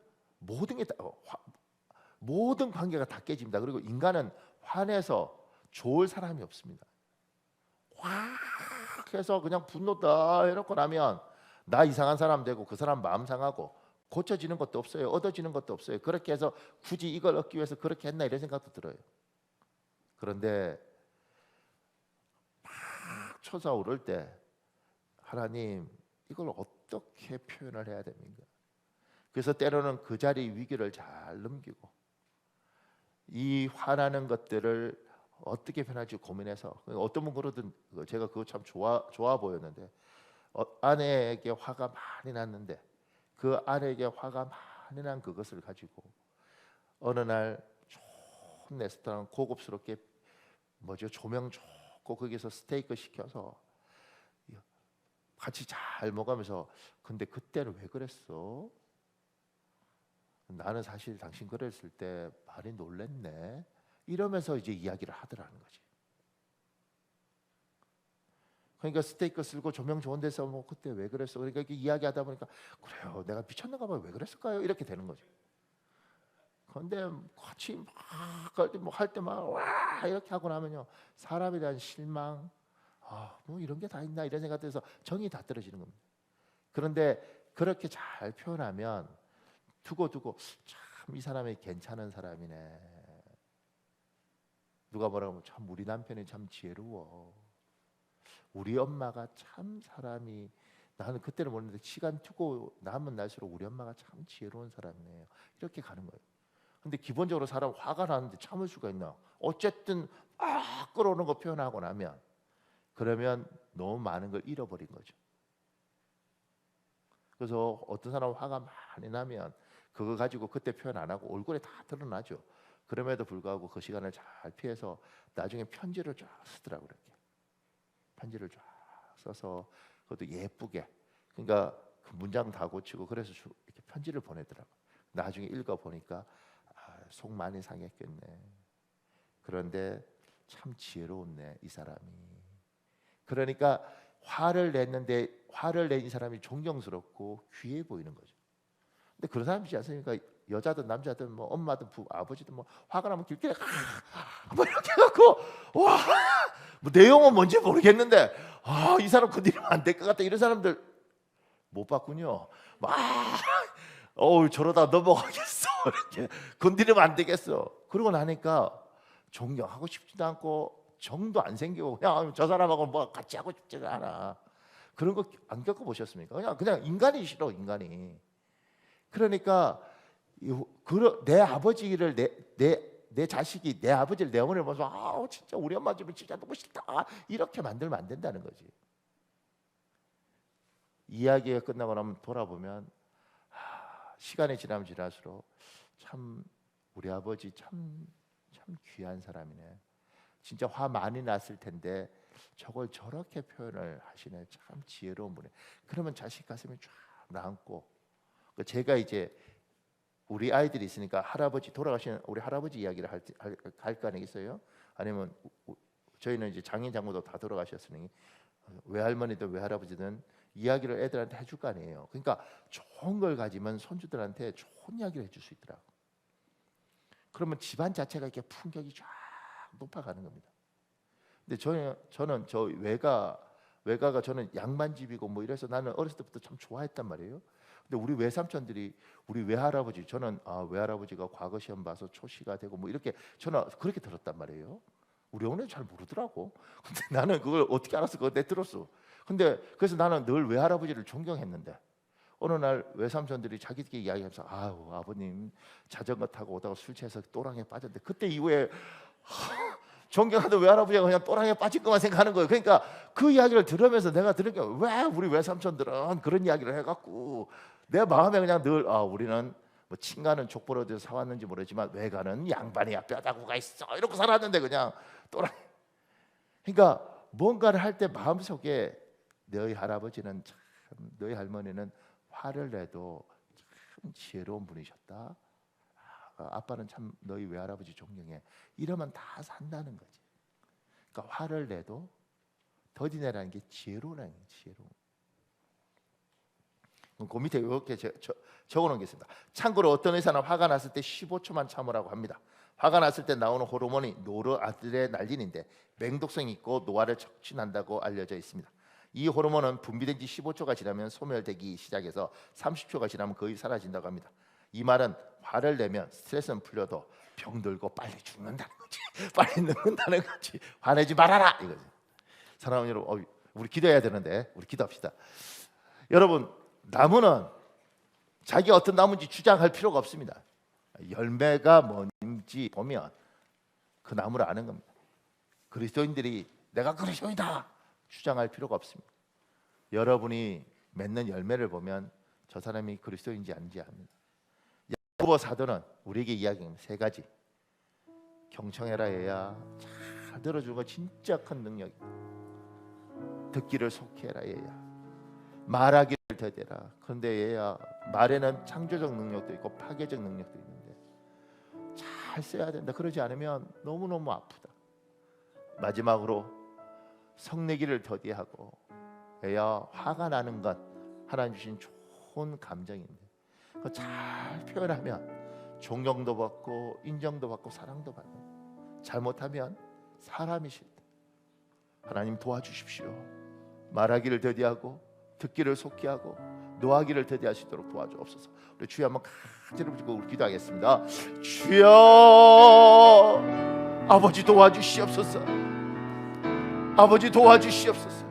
모든 관계가 다 깨집니다. 그리고 인간은 화내서 좋을 사람이 없습니다. 확 해서 그냥 분노다 해놓고 나면 나 이상한 사람 되고 그 사람 마음 상하고 고쳐지는 것도 없어요. 얻어지는 것도 없어요. 그렇게 해서 굳이 이걸 얻기 위해서 그렇게 했나 이런 생각도 들어요. 그런데 막 솟아오를 때 하나님 이걸 어떻게 표현을 해야 됩니까? 그래서 때로는 그 자리 위기를 잘 넘기고 이 화나는 것들을 어떻게 표현할지 고민해서, 어떤 분 그러든 제가 그거 참 좋아 보였는데, 아내에게 화가 많이 났는데 그 아내에게 화가 많이 난 그것을 가지고 어느 날 좋은 레스토랑 고급스럽게 조명 좋고 거기서 스테이크 시켜서 같이 잘 먹으면서, 근데 그때는 왜 그랬어? 나는 사실 당신 그랬을 때 많이 놀랬네. 이러면서 이제 이야기를 하더라는 거지. 그러니까 스테이크 쓸고 조명 좋은 데서 그때 왜 그랬어? 그러니까 이렇게 이야기하다 보니까 그래요. 내가 미쳤는가 봐요. 왜 그랬을까요? 이렇게 되는 거죠. 그런데 같이 막 할 때만 와 이렇게 하고 나면요. 사람에 대한 실망, 이런 게 다 있나 이런 생각에서 정이 다 떨어지는 겁니다. 그런데 그렇게 잘 표현하면 두고 참 이 사람이 괜찮은 사람이네. 누가 뭐라고 하면 참 우리 남편이 참 지혜로워. 우리 엄마가 참 사람이, 나는 그때는 모르는데 시간 두고 남은 날수록 우리 엄마가 참 지혜로운 사람이네요. 이렇게 가는 거예요. 근데 기본적으로 사람 화가 나는데 참을 수가 있나? 어쨌든 끌어오는 거 표현하고 나면 그러면 너무 많은 걸 잃어버린 거죠. 그래서 어떤 사람은 화가 많이 나면 그거 가지고 그때 표현 안 하고 얼굴에 다 드러나죠. 그럼에도 불구하고 그 시간을 잘 피해서 나중에 편지를 쫙 쓰더라고요. 이렇게 편지를 쫙 써서 그것도 예쁘게, 그러니까 그 문장 다 고치고 그래서 이렇게 편지를 보내더라고. 나중에 읽어 보니까 속 많이 상했겠네. 그런데 참 지혜로웠네 이 사람이. 그러니까 화를 낸 이 사람이 존경스럽고 귀해 보이는 거죠. 근데 그런 사람이지 않습니까? 여자든 남자든 엄마든 아버지든 화가 나면 길게 이렇게 해갖고 내용은 뭔지 모르겠는데 이 사람 건드리면 안 될 것 같다 이런 사람들 못 봤군요. 저러다 넘어가겠어 이렇게 건드리면 안 되겠어. 그러고 나니까 존경하고 싶지도 않고 정도 안 생기고 그냥 저 사람하고 같이 하고 싶지가 않아. 그런 거 안 겪어보셨습니까? 그냥 인간이 싫어 인간이. 그러니까 내 아버지를 내 내 자식이 내 아버지를 내 어머니를 보면서 진짜 우리 엄마 집은 진짜 너무 싫다 이렇게 만들면 안 된다는 거지. 이야기가 끝나고 나면 돌아보면 시간이 지나면 지날수록 참 우리 아버지 참 귀한 사람이네. 진짜 화 많이 났을 텐데 저걸 저렇게 표현을 하시네. 참 지혜로운 분이네. 그러면 자식 가슴이 쫙 남고, 제가 이제 우리 아이들이 있으니까 할아버지 돌아가신 우리 할아버지 이야기를 할 거 아니겠어요? 아니면 저희는 이제 장인 장모도 다 돌아가셨으니 외할머니든 외할아버지든 이야기를 애들한테 해줄 거 아니에요. 그러니까 좋은 걸 가지면 손주들한테 좋은 이야기를 해줄 수 있더라고. 그러면 집안 자체가 이렇게 품격이 쫙 높아가는 겁니다. 근데 저는 저 외가가 저는 양반집이고 뭐 이래서 나는 어렸을 때부터 참 좋아했단 말이에요. 근데 우리 외삼촌들이 우리 외할아버지, 저는 외할아버지가 과거 시험 봐서 초시가 되고 뭐 이렇게 저는 그렇게 들었단 말이에요. 우리 어머니는 잘 모르더라고. 근데 나는 그걸 어떻게 알았어? 그거 내 들었어. 근데 그래서 나는 늘 외할아버지를 존경했는데 어느 날 외삼촌들이 자기들끼리 이야기하면서 아버님 자전거 타고 오다가 술 취해서 또랑에 빠졌는데, 그때 이후에 존경하던 외할아버지가 그냥 또랑에 빠질 것만 생각하는 거예요. 그러니까 그 이야기를 들으면서 내가 들으니까 왜 우리 외삼촌들은 그런 이야기를 해갖고 내 마음에 그냥 늘 우리는 뭐 친가는 족보를 어디서 사왔는지 모르지만 외가는 양반이야, 뼈다구가 있어 이러고 살았는데 그냥 또랑. 그러니까 뭔가를 할 때 마음속에 너희 할아버지는 참, 너희 할머니는 화를 내도 참 지혜로운 분이셨다. 아빠는 참 너희 외할아버지 존경해. 이러면 다 산다는 거지. 그러니까 화를 내도 더디내라는 게 지혜로우라는 게 지혜로운. 그 밑에 이렇게 적어놓은 게 있습니다. 참고로 어떤 의사는 화가 났을 때 15초만 참으라고 합니다. 화가 났을 때 나오는 호르몬이 노르아드레날린인데 맹독성이 있고 노화를 촉진한다고 알려져 있습니다. 이 호르몬은 분비된 지 15초가 지나면 소멸되기 시작해서 30초가 지나면 거의 사라진다고 합니다. 이 말은 화를 내면 스트레스는 풀려도 병들고 빨리 죽는다는 거지. 빨리 늙는다는 거지. 화내지 말아라 이거지. 사랑하는 여러분, 우리 기도해야 되는데 우리 기도합시다. 여러분, 나무는 자기 어떤 나무인지 주장할 필요가 없습니다. 열매가 뭔지 보면 그 나무를 아는 겁니다. 그리스도인들이 내가 그리스도인이다 주장할 필요가 없습니다. 여러분이 맺는 열매를 보면 저 사람이 그리스도인지 아닌지 압니다. 야고보 사도는 우리에게 이야기합니다. 세 가지. 경청해라 얘야. 잘 들어주는 거 진짜 큰 능력이다. 듣기를 속히 해라 얘야. 말하기를 더뎌라. 그런데 얘야, 말에는 창조적 능력도 있고 파괴적 능력도 있는데 잘 써야 된다. 그러지 않으면 너무너무 아프다. 마지막으로 성내기를 더디하고, 얘야, 화가 나는 것 하나님 주신 좋은 감정인데 그거 잘 표현하면 존경도 받고 인정도 받고 사랑도 받고, 잘못하면 사람이 싫다. 하나님 도와주십시오. 말하기를 더디하고 듣기를 속히 하고 노하기를 더디할 수 있도록 도와주옵소서. 우리 주여 한번 간절히 부르고 우리 기도하겠습니다. 주여, 아버지 도와주시옵소서. 아버지 도와주시옵소서.